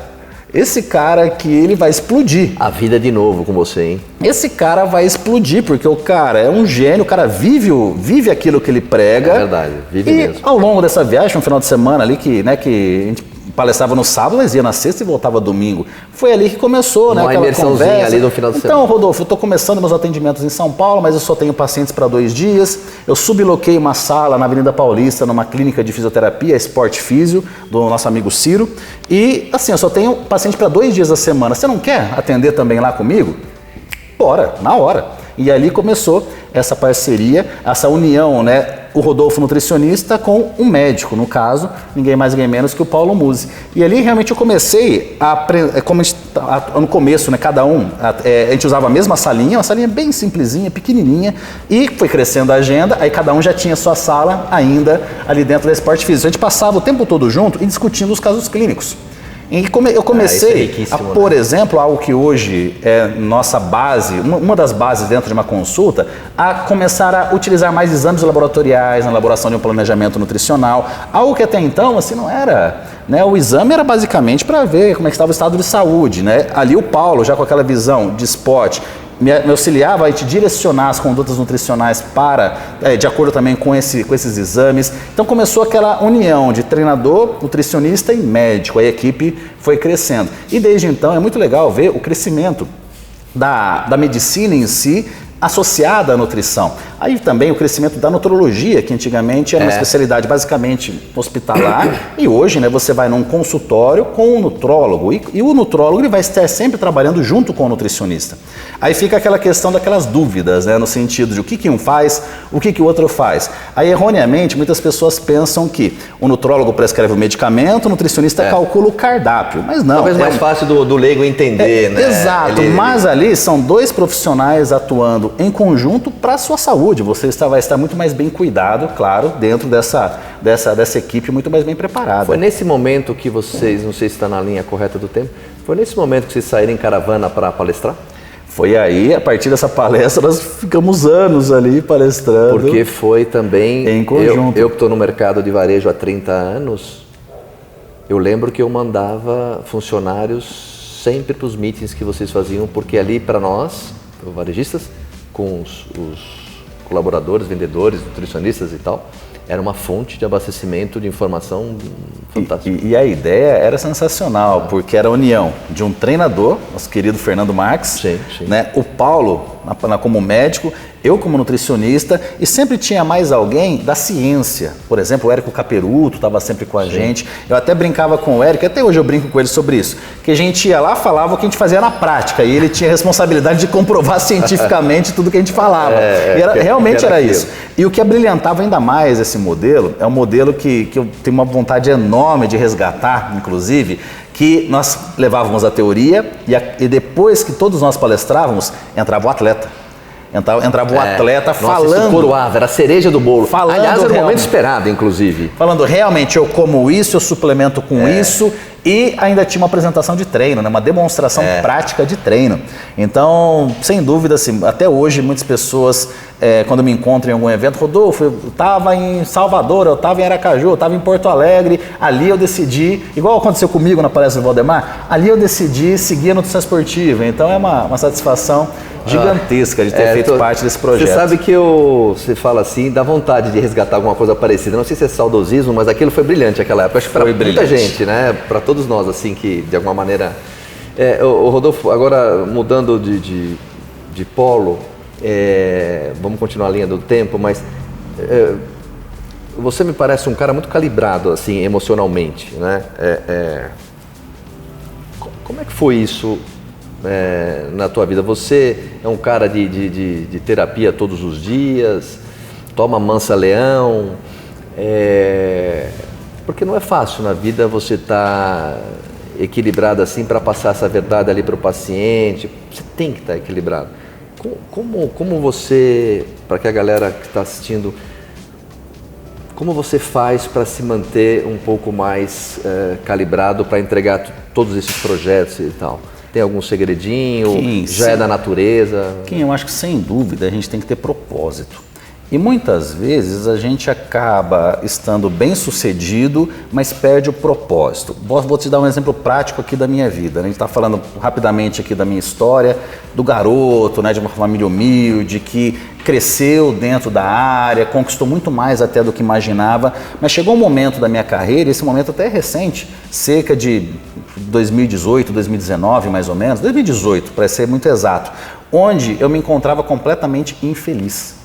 Esse cara que ele vai explodir. A vida de novo com você, hein? Esse cara vai explodir, porque o cara é um gênio, o cara vive aquilo que ele prega. É verdade, vive e mesmo. Ao longo dessa viagem, um final de semana ali, que a gente palestrava no sábado, mas ia na sexta e voltava domingo. Foi ali que começou, né? Aquela conversa ali no final de semana. Então, Rodolfo, eu estou começando meus atendimentos em São Paulo, mas eu só tenho pacientes para 2 dias. Eu subloquei uma sala na Avenida Paulista, numa clínica de fisioterapia, Sport Físio, do nosso amigo Ciro. E, assim, eu só tenho paciente para 2 dias da semana. Você não quer atender também lá comigo? Bora, na hora. E ali começou essa parceria, essa união, né? O Rodolfo nutricionista com um médico, no caso, ninguém mais, ninguém menos que o Paulo Musi. E ali realmente eu comecei a aprender, no começo, né, cada um, a gente usava a mesma salinha, uma salinha bem simplesinha, pequenininha, e foi crescendo a agenda, aí cada um já tinha sua sala ainda ali dentro da Sport Físico. A gente passava o tempo todo junto e discutindo os casos clínicos. E eu comecei por exemplo, algo que hoje é nossa base, uma das bases dentro de uma consulta, a começar a utilizar mais exames laboratoriais na elaboração de um planejamento nutricional, algo que até então assim não era, né? O exame era basicamente para ver como é que estava o estado de saúde, né? Ali o Paulo, já com aquela visão de spot, me auxiliava a te direcionar as condutas nutricionais de acordo também com esses exames. Então começou aquela união de treinador, nutricionista e médico. A equipe foi crescendo. E desde então é muito legal ver o crescimento da medicina em si, associada à nutrição. Aí também o crescimento da nutrologia, que antigamente era uma especialidade basicamente hospitalar, e hoje, né, você vai num consultório com um nutrólogo, e o nutrólogo ele vai estar sempre trabalhando junto com o nutricionista. Aí fica aquela questão daquelas dúvidas, né, no sentido de o que um faz, o que o outro faz. Aí, erroneamente, muitas pessoas pensam que o nutrólogo prescreve o medicamento, o nutricionista calcula o cardápio, mas não. Talvez mais fácil do leigo entender, né? Exato, mas ali são 2 profissionais atuando em conjunto para a sua saúde. Você vai estar muito mais bem cuidado, claro, dentro dessa equipe muito mais bem preparada. Foi nesse momento que vocês, não sei se está na linha correta do tempo, foi nesse momento que vocês saíram em caravana para palestrar? Foi aí, a partir dessa palestra, nós ficamos anos ali palestrando. Porque foi também, em conjunto. Eu que estou no mercado de varejo há 30 anos, eu lembro que eu mandava funcionários sempre para os meetings que vocês faziam, porque ali para nós, varejistas, com os colaboradores, vendedores, nutricionistas e tal, era uma fonte de abastecimento de informação fantástica. E a ideia era sensacional, porque era a união de um treinador, nosso querido Fernando Marques, né? O Paulo como médico, eu como nutricionista, e sempre tinha mais alguém da ciência. Por exemplo, o Érico Caperuto estava sempre com a gente. Eu até brincava com o Érico, até hoje eu brinco com ele sobre isso, que a gente ia lá, falava o que a gente fazia na prática, e ele tinha a responsabilidade de comprovar cientificamente tudo que a gente falava. Realmente era isso. E o que abrilhantava ainda mais esse modelo, é um modelo que eu tenho uma vontade enorme de resgatar, inclusive, que nós levávamos a teoria e depois que todos nós palestrávamos, entrava o atleta. Entrava o atleta falando. Isso coroava, era a cereja do bolo. Aliás, era o momento esperado, inclusive. Falando, realmente, eu como isso, eu suplemento com isso. E ainda tinha uma apresentação de treino, né? Uma demonstração prática de treino. Então, sem dúvida, assim, até hoje, muitas pessoas, quando me encontram em algum evento, Rodolfo, eu estava em Salvador, eu estava em Aracaju, eu estava em Porto Alegre, ali eu decidi, igual aconteceu comigo na palestra do Valdemar, ali eu decidi seguir a nutrição esportiva. Então, é uma satisfação gigantesca de ter feito parte desse projeto. Você sabe que você fala assim, dá vontade de resgatar alguma coisa parecida. Não sei se é saudosismo, mas aquilo foi brilhante naquela época. Acho que para muita gente, né? Para todos nós, assim, que de alguma maneira... o Rodolfo, agora mudando de polo, vamos continuar a linha do tempo, mas você me parece um cara muito calibrado, assim, emocionalmente, né? Como é que foi isso na tua vida? Você é um cara de terapia todos os dias? toma mansa leão, porque não é fácil na vida você estar equilibrado assim para passar essa verdade ali para o paciente. Você tem que estar equilibrado. Como você, para que a galera que está assistindo, como você faz para se manter um pouco mais calibrado para entregar todos esses projetos e tal? Tem algum segredinho? Já é da natureza? Eu acho que sem dúvida a gente tem que ter propósito. E muitas vezes a gente acaba estando bem sucedido, mas perde o propósito. Vou te dar um exemplo prático aqui da minha vida. A gente está falando rapidamente aqui da minha história, do garoto, né, de uma família humilde, que cresceu dentro da área, conquistou muito mais até do que imaginava, mas chegou um momento da minha carreira, esse momento até é recente, cerca de 2018, 2019 mais ou menos, 2018 para ser muito exato, onde eu me encontrava completamente infeliz.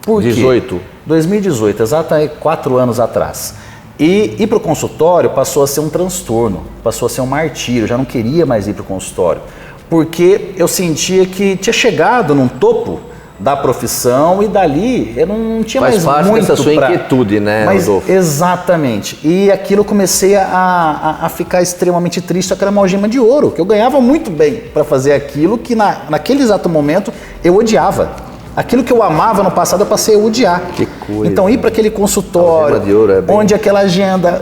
Por quê? 2018, exatamente 4 anos atrás. E ir para o consultório passou a ser um transtorno, passou a ser um martírio, eu já não queria mais ir para o consultório, porque eu sentia que tinha chegado num topo da profissão e dali eu não tinha mais muito para... Faz parte dessa sua inquietude, né, Rodolfo? Exatamente. E aquilo eu comecei a ficar extremamente triste, aquela algema de ouro, que eu ganhava muito bem para fazer aquilo que naquele exato momento eu odiava. Aquilo que eu amava no passado eu passei a odiar. Que coisa. Então ir para aquele consultório, onde aquela agenda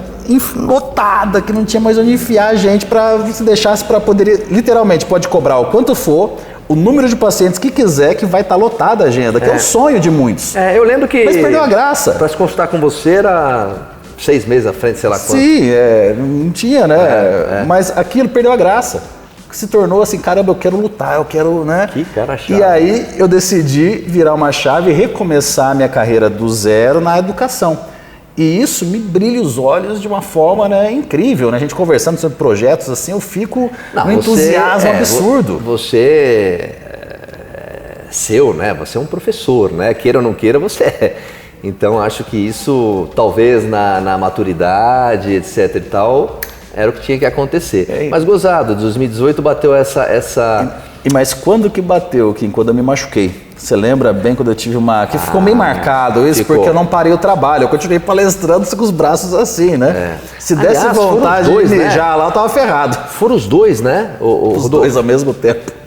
lotada, que não tinha mais onde enfiar a gente para se deixasse para poder, literalmente, pode cobrar o quanto for, o número de pacientes que quiser, que vai estar lotada a agenda, que é o sonho de muitos. Eu lembro que... Mas perdeu a graça. Para se consultar com você era 6 meses à frente, sei lá quanto. Sim, não tinha, né? Mas aquilo perdeu a graça. Que se tornou assim, caramba, eu quero lutar, eu quero, né? Que cara chato. E aí eu decidi virar uma chave e recomeçar a minha carreira do zero na educação. E isso me brilha os olhos de uma forma, né, incrível, né? A gente conversando sobre projetos assim, eu fico num entusiasmo absurdo. Você é seu, né? Você é um professor, né? Queira ou não queira, você é. Então acho que isso, talvez na maturidade, etc e tal, era o que tinha que acontecer. Mas gozado, 2018 bateu essa... Mas quando que bateu, Kim? Quando eu me machuquei. Você lembra bem quando eu tive uma... Que ficou meio marcado isso, porque eu não parei o trabalho. Eu continuei palestrando com os braços assim, né? Se desse vontade de mijar lá, eu tava ferrado. Foram os dois, né? Os dois ao mesmo tempo.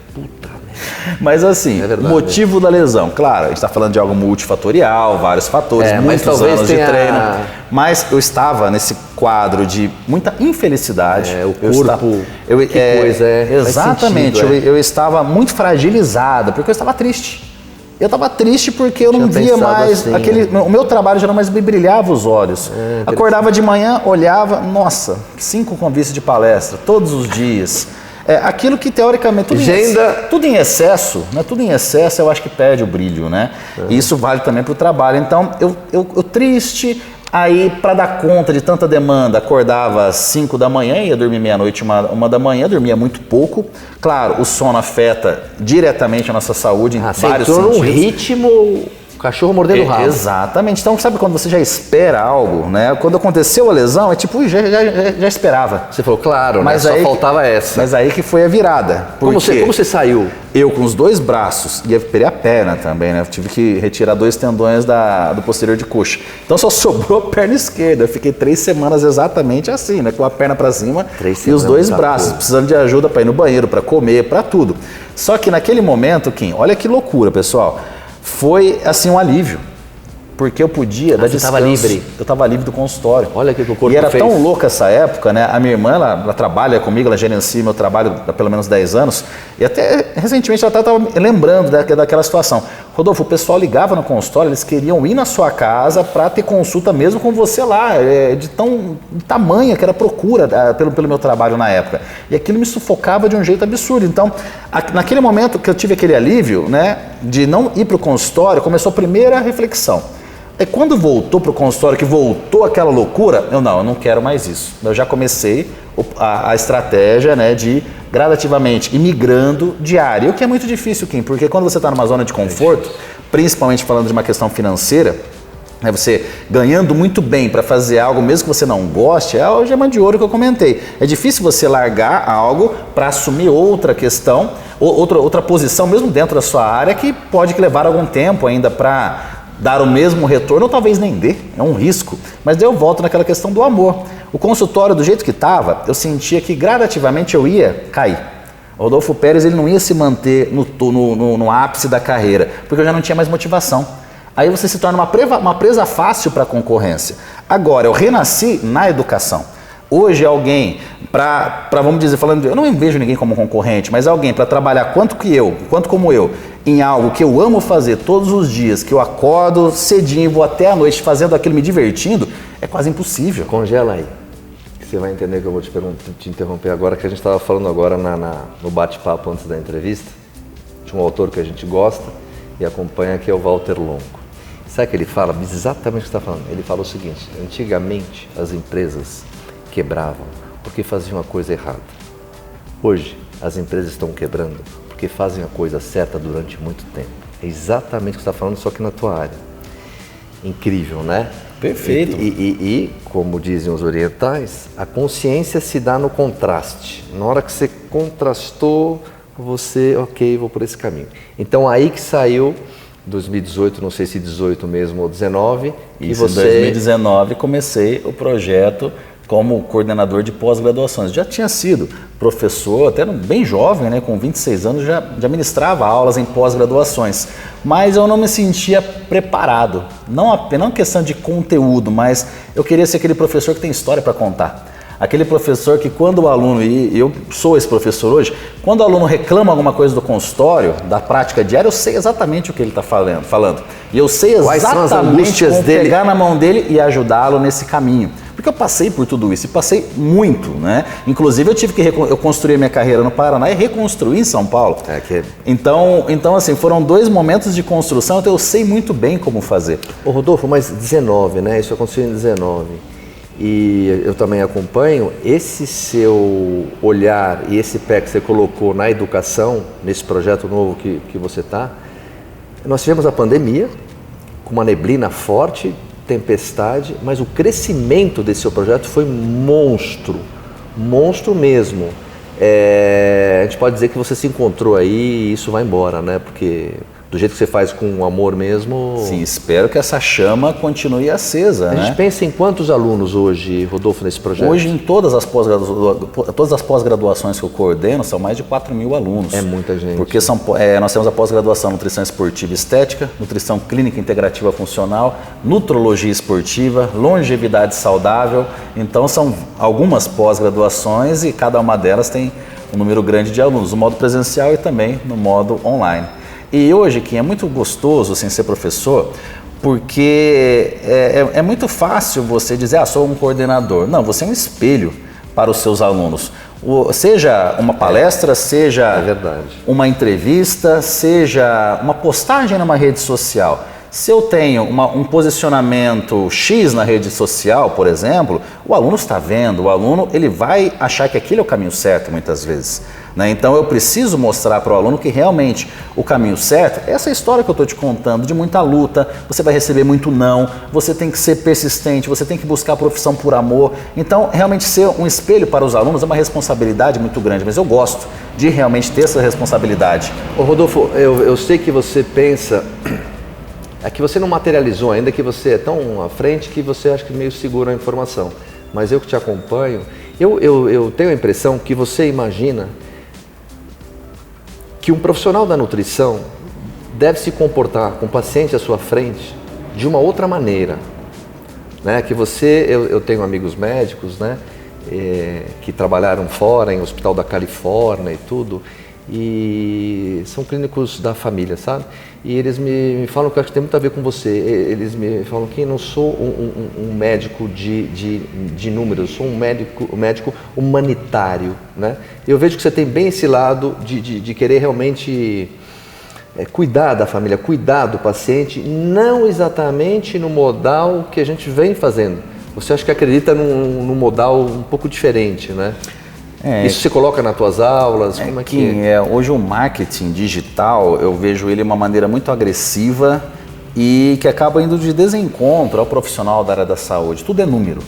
Mas assim, motivo da lesão. Claro, a gente está falando de algo multifatorial, vários fatores, muitos anos de treino. Mas eu estava nesse quadro de muita infelicidade. O corpo, que coisa é. Exatamente, eu estava muito fragilizado, porque eu estava triste. Eu estava triste porque eu não via mais assim, o meu trabalho já não mais me brilhava os olhos. Acordava de manhã, olhava, nossa, 5 convites de palestra, todos os dias. Aquilo que teoricamente tudo em excesso, né? Tudo em excesso eu acho que perde o brilho, né? E isso vale também para o trabalho. Então eu triste, aí para dar conta de tanta demanda, acordava às 5 da manhã, ia dormir meia-noite, 1 da manhã, dormia muito pouco. Claro, o sono afeta diretamente a nossa saúde em vários sentidos. Você entrou num ritmo... Cachorro mordendo o rabo. Exatamente. Então, sabe quando você já espera algo, né? Quando aconteceu a lesão, é tipo, já esperava. Você falou, claro, mas só faltava essa. Mas aí que foi a virada. Como você saiu? Eu com os 2 braços, e eu perdi a perna também, né? Eu tive que retirar 2 tendões do posterior de coxa. Então só sobrou a perna esquerda. Eu fiquei 3 semanas exatamente assim, né? Com a perna pra cima e os 2 braços, precisando de ajuda para ir no banheiro, para comer, para tudo. Só que naquele momento, Kim, olha que loucura, pessoal. Foi assim um alívio, porque eu podia dar descanso. Estava livre. Eu estava livre do consultório. Olha o que o corpo fez. E era tão louca essa época, né? A minha irmã, ela trabalha comigo, ela gerencia meu trabalho há pelo menos 10 anos. E até recentemente ela estava lembrando daquela situação. Rodolfo, o pessoal ligava no consultório, eles queriam ir na sua casa para ter consulta mesmo com você lá, de tamanha que era a procura pelo meu trabalho na época. E aquilo me sufocava de um jeito absurdo. Então, naquele momento que eu tive aquele alívio, né, de não ir para o consultório, começou a primeira reflexão. Quando voltou para o consultório, que voltou aquela loucura, eu não quero mais isso. Eu já comecei a estratégia, né, de gradativamente ir migrando de área. O que é muito difícil, Kim, porque quando você está numa zona de conforto, principalmente falando de uma questão financeira, né, você ganhando muito bem para fazer algo, mesmo que você não goste, é a algema de ouro que eu comentei. É difícil você largar algo para assumir outra questão, outra posição, mesmo dentro da sua área, que pode levar algum tempo ainda para dar o mesmo retorno, ou talvez nem dê, é um risco. Mas daí eu volto naquela questão do amor. O consultório, do jeito que estava, eu sentia que gradativamente eu ia cair. O Rodolfo Pérez ele não ia se manter no ápice da carreira, porque eu já não tinha mais motivação. Aí você se torna uma presa fácil para a concorrência. Agora, eu renasci na educação. Hoje alguém, vamos dizer, falando, eu não vejo ninguém como concorrente, mas alguém para trabalhar quanto como eu, em algo que eu amo fazer todos os dias, que eu acordo cedinho, vou até a noite fazendo aquilo, me divertindo, é quase impossível. Congela aí. Você vai entender que eu vou te interromper agora, que a gente estava falando agora no bate-papo antes da entrevista, de um autor que a gente gosta e acompanha, que é o Walter Longo. Sabe que ele fala exatamente o que você está falando? Ele fala o seguinte: antigamente as empresas quebravam porque faziam a coisa errada. Hoje as empresas estão quebrando porque fazem a coisa certa durante muito tempo. É exatamente o que você está falando, só que na tua área. Incrível, né? Perfeito. E, como dizem os orientais, a consciência se dá no contraste. Na hora que você contrastou, você, ok, vou por esse caminho. Então aí que saiu 2018, não sei se 18 mesmo ou 19. Isso, em 2019 comecei o projeto como coordenador de pós-graduações. Já tinha sido professor, até bem jovem, né, com 26 anos, já ministrava aulas em pós-graduações. Mas eu não me sentia preparado. Não apenas questão de conteúdo, mas eu queria ser aquele professor que tem história para contar. Aquele professor que quando o aluno, e eu sou esse professor hoje, quando o aluno reclama alguma coisa do consultório, da prática diária, eu sei exatamente o que ele está falando. E eu sei exatamente como pegar na mão dele e ajudá-lo nesse caminho. Porque eu passei por tudo isso, e passei muito, né? Inclusive eu construí a minha carreira no Paraná e reconstruí em São Paulo. Então assim, foram 2 momentos de construção, então eu sei muito bem como fazer. Ô Rodolfo, mas 19, né? Isso aconteceu em 19. E eu também acompanho esse seu olhar e esse pé que você colocou na educação, nesse projeto novo que você está. Nós tivemos a pandemia, com uma neblina forte, tempestade, mas o crescimento desse seu projeto foi monstro mesmo. A gente pode dizer que você se encontrou aí e isso vai embora, né? Porque do jeito que você faz com amor mesmo... Sim, espero que essa chama continue acesa, A gente pensa em quantos alunos hoje, Rodolfo, nesse projeto? Hoje, em todas as pós-graduações que eu coordeno, são mais de 4.000 alunos. É muita gente. Porque nós temos a pós-graduação em Nutrição Esportiva e Estética, Nutrição Clínica Integrativa Funcional, Nutrologia Esportiva, Longevidade Saudável. Então, são algumas pós-graduações e cada uma delas tem um número grande de alunos, no modo presencial e também no modo online. E hoje, Kim, é muito gostoso assim, ser professor, porque é muito fácil você dizer, sou um coordenador. Não, você é um espelho para os seus alunos. Seja uma palestra, seja uma entrevista, seja uma postagem numa rede social. Se eu tenho um posicionamento X na rede social, por exemplo, o aluno está vendo, o aluno ele vai achar que aquele é o caminho certo muitas vezes. Né? Então eu preciso mostrar para o aluno que realmente o caminho certo é essa história que eu estou te contando, de muita luta, você vai receber muito não, você tem que ser persistente, você tem que buscar a profissão por amor. Então realmente ser um espelho para os alunos é uma responsabilidade muito grande, mas eu gosto de realmente ter essa responsabilidade. Ô Rodolfo, eu sei que você pensa... É que você não materializou ainda, que você é tão à frente que você acha que meio segura a informação. Mas eu que te acompanho, eu tenho a impressão que você imagina que um profissional da nutrição deve se comportar com o paciente à sua frente de uma outra maneira. Né? Que eu tenho amigos médicos, né, que trabalharam fora, em Hospital da Califórnia e tudo, e são clínicos da família, sabe? E eles me falam que eu acho que tem muito a ver com você. Eles me falam que eu não sou um médico de números, eu sou um médico humanitário, né? Eu vejo que você tem bem esse lado de querer realmente cuidar da família, cuidar do paciente, não exatamente no modal que a gente vem fazendo. Você acha que acredita num modal um pouco diferente, né? Isso você coloca nas tuas aulas? Como é que hoje o marketing digital, eu vejo ele de uma maneira muito agressiva e que acaba indo de desencontro ao profissional da área da saúde. Tudo é número.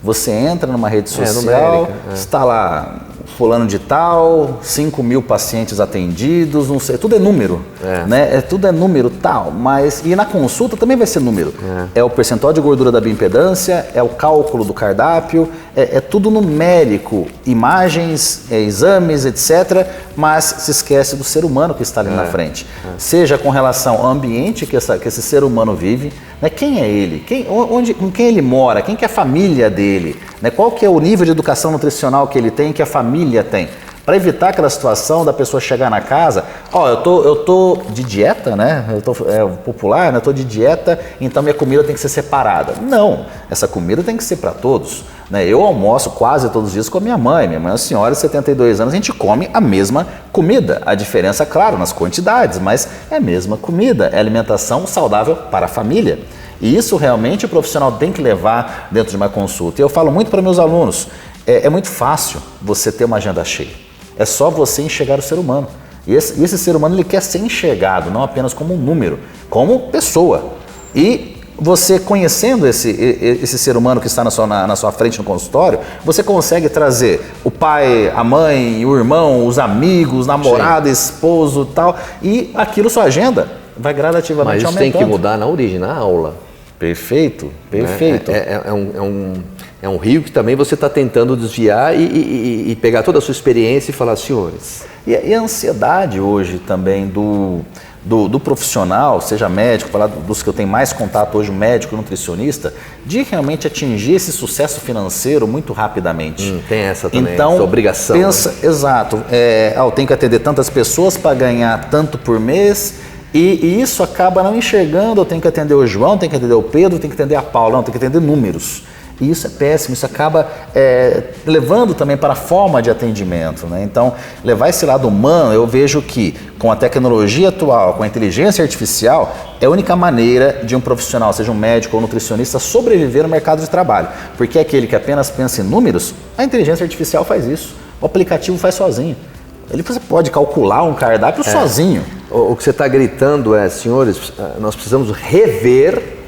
Você entra numa rede social, está lá fulano de tal, 5.000 pacientes atendidos, não sei, tudo é número, né? Tudo é número tal, mas e na consulta também vai ser número. É o percentual de gordura da bioimpedância, é o cálculo do cardápio, é tudo numérico, imagens, exames, etc. Mas se esquece do ser humano que está ali na frente. Seja com relação ao ambiente que esse ser humano vive, né? Quem é ele? Com quem ele mora? Quem que é a família dele? Né? Qual que é o nível de educação nutricional que ele tem, que a família tem? Para evitar aquela situação da pessoa chegar na casa, eu tô de dieta, né? Popular, né? Eu tô de dieta, então minha comida tem que ser separada. Não, essa comida tem que ser para todos. Né? Eu almoço quase todos os dias com a minha mãe. Minha mãe é uma senhora de 72 anos, a gente come a mesma comida. A diferença, claro, nas quantidades, mas é a mesma comida, é alimentação saudável para a família. E isso realmente o profissional tem que levar dentro de uma consulta. E eu falo muito para meus alunos, é muito fácil você ter uma agenda cheia. É só você enxergar o ser humano. E esse ser humano ele quer ser enxergado, não apenas como um número, como pessoa. E você conhecendo esse ser humano que está na sua frente no consultório, você consegue trazer o pai, a mãe, o irmão, os amigos, namorado, esposo e tal. E aquilo, sua agenda, vai gradativamente aumentando. Mas isso tem que mudar na origem, na aula. Perfeito, perfeito. É um rio que também você está tentando desviar e pegar toda a sua experiência e falar, senhores. E a ansiedade hoje também do profissional, seja médico, falar dos que eu tenho mais contato hoje, médico, nutricionista, de realmente atingir esse sucesso financeiro muito rapidamente. Tem essa também, então, essa obrigação. Pensa, né? Exato. Eu tenho que atender tantas pessoas para ganhar tanto por mês. E isso acaba não enxergando, eu tenho que atender o João, tenho que atender o Pedro, tenho que atender a Paula, não, tenho que atender números. E isso é péssimo, isso acaba levando também para a forma de atendimento, né? Então, levar esse lado humano, eu vejo que com a tecnologia atual, com a inteligência artificial, é a única maneira de um profissional, seja um médico ou nutricionista, sobreviver no mercado de trabalho. Porque aquele que apenas pensa em números, a inteligência artificial faz isso, o aplicativo faz sozinho. Você pode calcular um cardápio sozinho. O que você está gritando é, senhores, nós precisamos rever,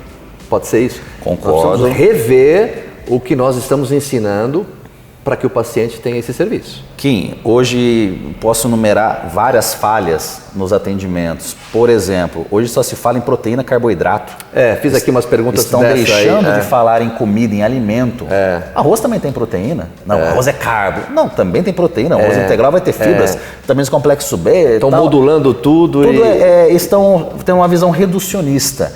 pode ser isso? Concordo. Nós precisamos rever o que nós estamos ensinando para que o paciente tenha esse serviço. Kim, hoje posso numerar várias falhas nos atendimentos. Por exemplo, hoje só se fala em proteína, carboidrato. Fiz aqui umas perguntas Estão deixando de falar em comida, em alimento. Arroz também tem proteína. Não, arroz é carbo. Não, também tem proteína. Arroz integral vai ter fibras. Também os complexos B. Estão modulando tudo. Tem uma visão reducionista.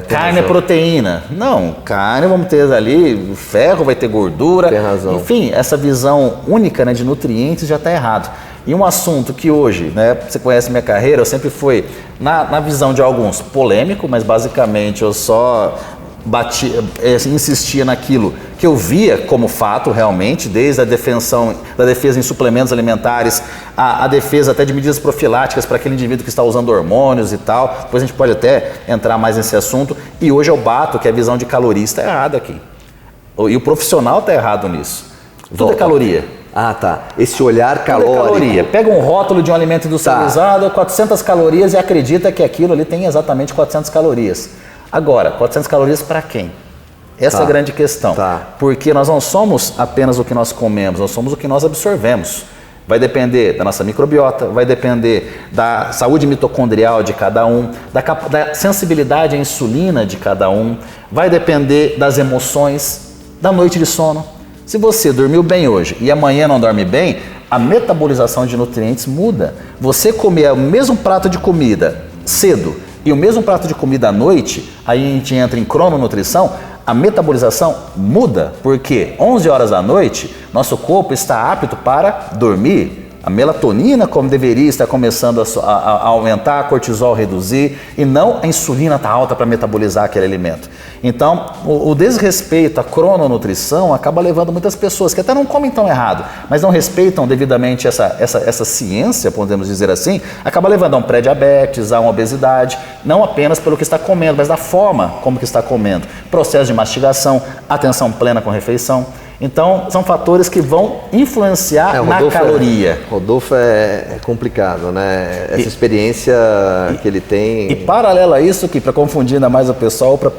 Carne é proteína. Não, carne vamos ter ali, ferro vai ter gordura. Tem razão. Enfim, essa visão única, né, de nutrientes já está errado. E um assunto que hoje, né, você conhece minha carreira, eu sempre fui, na visão de alguns, polêmico, mas basicamente eu só insistia naquilo que eu via como fato realmente, desde a defesa em suplementos alimentares, a defesa até de medidas profiláticas para aquele indivíduo que está usando hormônios e tal. Depois a gente pode até entrar mais nesse assunto. E hoje eu bato que a visão de caloria está errada aqui. E o profissional está errado nisso. Tudo é caloria. Tá. Esse olhar calórico. Caloria. Pega um rótulo de um alimento industrializado, 400 calorias e acredita que aquilo ali tem exatamente 400 calorias. Agora, 400 calorias para quem? Essa é a grande questão. Porque nós não somos apenas o que nós comemos, nós somos o que nós absorvemos. Vai depender da nossa microbiota, vai depender da saúde mitocondrial de cada um, da sensibilidade à insulina de cada um, vai depender das emoções, da noite de sono. Se você dormiu bem hoje e amanhã não dorme bem, a metabolização de nutrientes muda. Você comer o mesmo prato de comida cedo e o mesmo prato de comida à noite, aí a gente entra em crononutrição, a metabolização muda, porque 11 horas da noite, nosso corpo está apto para dormir. A melatonina, como deveria, está começando a aumentar, a cortisol reduzir, e não a insulina está alta para metabolizar aquele alimento. Então, o desrespeito à crononutrição acaba levando muitas pessoas que até não comem tão errado, mas não respeitam devidamente essa ciência, podemos dizer assim, acaba levando a um pré-diabetes, a uma obesidade, não apenas pelo que está comendo, mas da forma como que está comendo. Processo de mastigação, atenção plena com refeição. Então, são fatores que vão influenciar na caloria. Rodolfo é complicado, né? Essa experiência que ele tem... E paralelo a isso, para confundir ainda mais o pessoal, para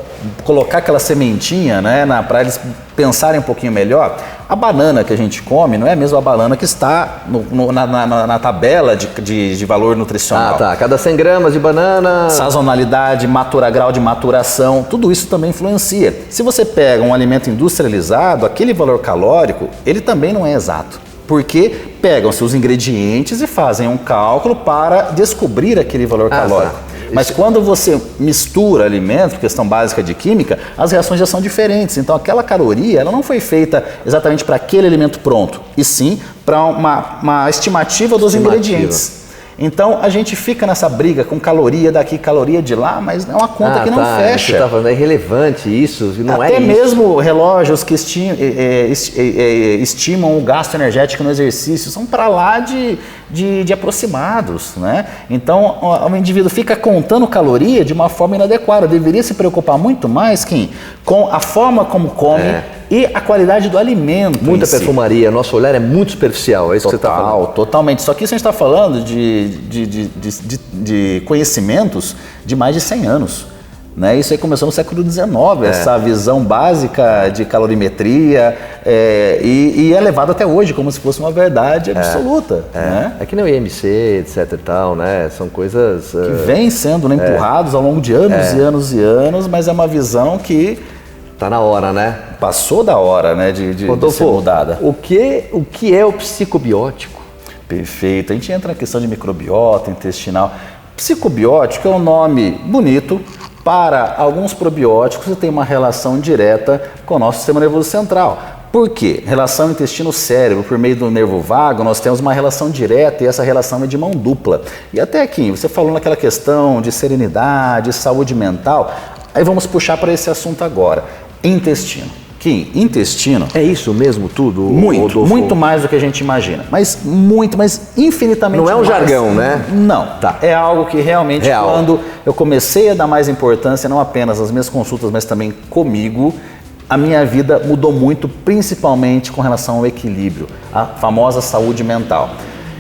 colocar aquela sementinha, né, para eles pensarem um pouquinho melhor, A banana que a gente come não é mesmo a banana que está na tabela de valor nutricional. Ah, tá. Cada 100 gramas de banana... Sazonalidade, grau de maturação, tudo isso também influencia. Se você pega um alimento industrializado, aquele valor calórico, ele também não é exato. Porque pegam-se os ingredientes e fazem um cálculo para descobrir aquele valor calórico. Tá. Mas quando você mistura alimentos, questão básica de química, as reações já são diferentes. Então aquela caloria, ela não foi feita exatamente para aquele alimento pronto, e sim para uma estimativa dos ingredientes. Então a gente fica nessa briga com caloria daqui, caloria de lá, mas é uma conta que não fecha. Você tá falando, é irrelevante isso, não Até é isso. mesmo relógios que estimam o gasto energético no exercício são para lá de aproximados, né? Então o indivíduo fica contando caloria de uma forma inadequada. Deveria se preocupar muito mais com a forma como come e a qualidade do alimento. Muita perfumaria, nosso olhar é muito superficial, é isso que você está falando. Totalmente. Só que isso a gente está falando de conhecimentos de mais de 100 anos. Né? Isso aí começou no século XIX, essa visão básica de calorimetria e é levado até hoje como se fosse uma verdade absoluta. Né? É que nem o IMC, etc e tal, né? São coisas... que vêm sendo empurrados ao longo de anos e anos e anos, mas é uma visão que... Tá na hora, né? Passou da hora, né, de ser mudada. O que é o psicobiótico? Perfeito. A gente entra na questão de microbiota intestinal. Psicobiótico é um nome bonito para alguns probióticos que tem uma relação direta com o nosso sistema nervoso central. Por quê? Relação intestino-cérebro, por meio do nervo vago, nós temos uma relação direta e essa relação é de mão dupla. E até aqui, você falou naquela questão de serenidade, saúde mental, aí vamos puxar para esse assunto agora. Intestino. Que intestino... É isso mesmo tudo? Muito mais do que a gente imagina. Mas infinitamente mais. Não é um jargão, né? Não. Tá. É algo que realmente, quando eu comecei a dar mais importância, não apenas nas minhas consultas, mas também comigo, a minha vida mudou muito, principalmente com relação ao equilíbrio, a famosa saúde mental.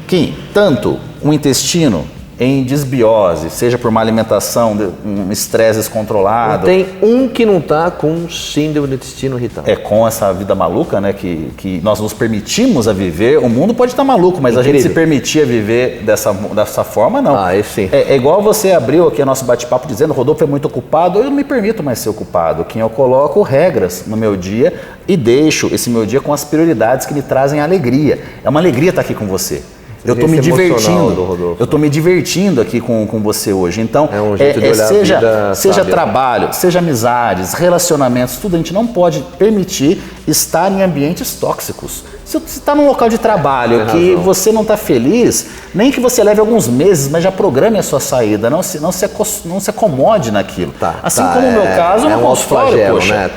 Que tanto o intestino em desbiose, seja por uma alimentação, um estresse descontrolado. Não tem um que não está com síndrome do intestino irritável. Com essa vida maluca, né, que nós nos permitimos a viver. O mundo pode estar maluco, mas a gente se permitir a viver dessa forma, não. Sim. É igual você abriu aqui o nosso bate-papo dizendo, Rodolfo é muito ocupado, eu não me permito mais ser ocupado. Eu coloco regras no meu dia e deixo esse meu dia com as prioridades que me trazem alegria. É uma alegria estar aqui com você. Eu estou me divertindo. Eu estou me divertindo aqui com você hoje. Então, é um jeito de olhar seja trabalho, seja amizades, relacionamentos, tudo. A gente não pode permitir estar em ambientes tóxicos. Se você está num local de trabalho que você não está feliz, nem que você leve alguns meses, mas já programe a sua saída, não se acomode naquilo. Assim como no meu caso, no consultório, né?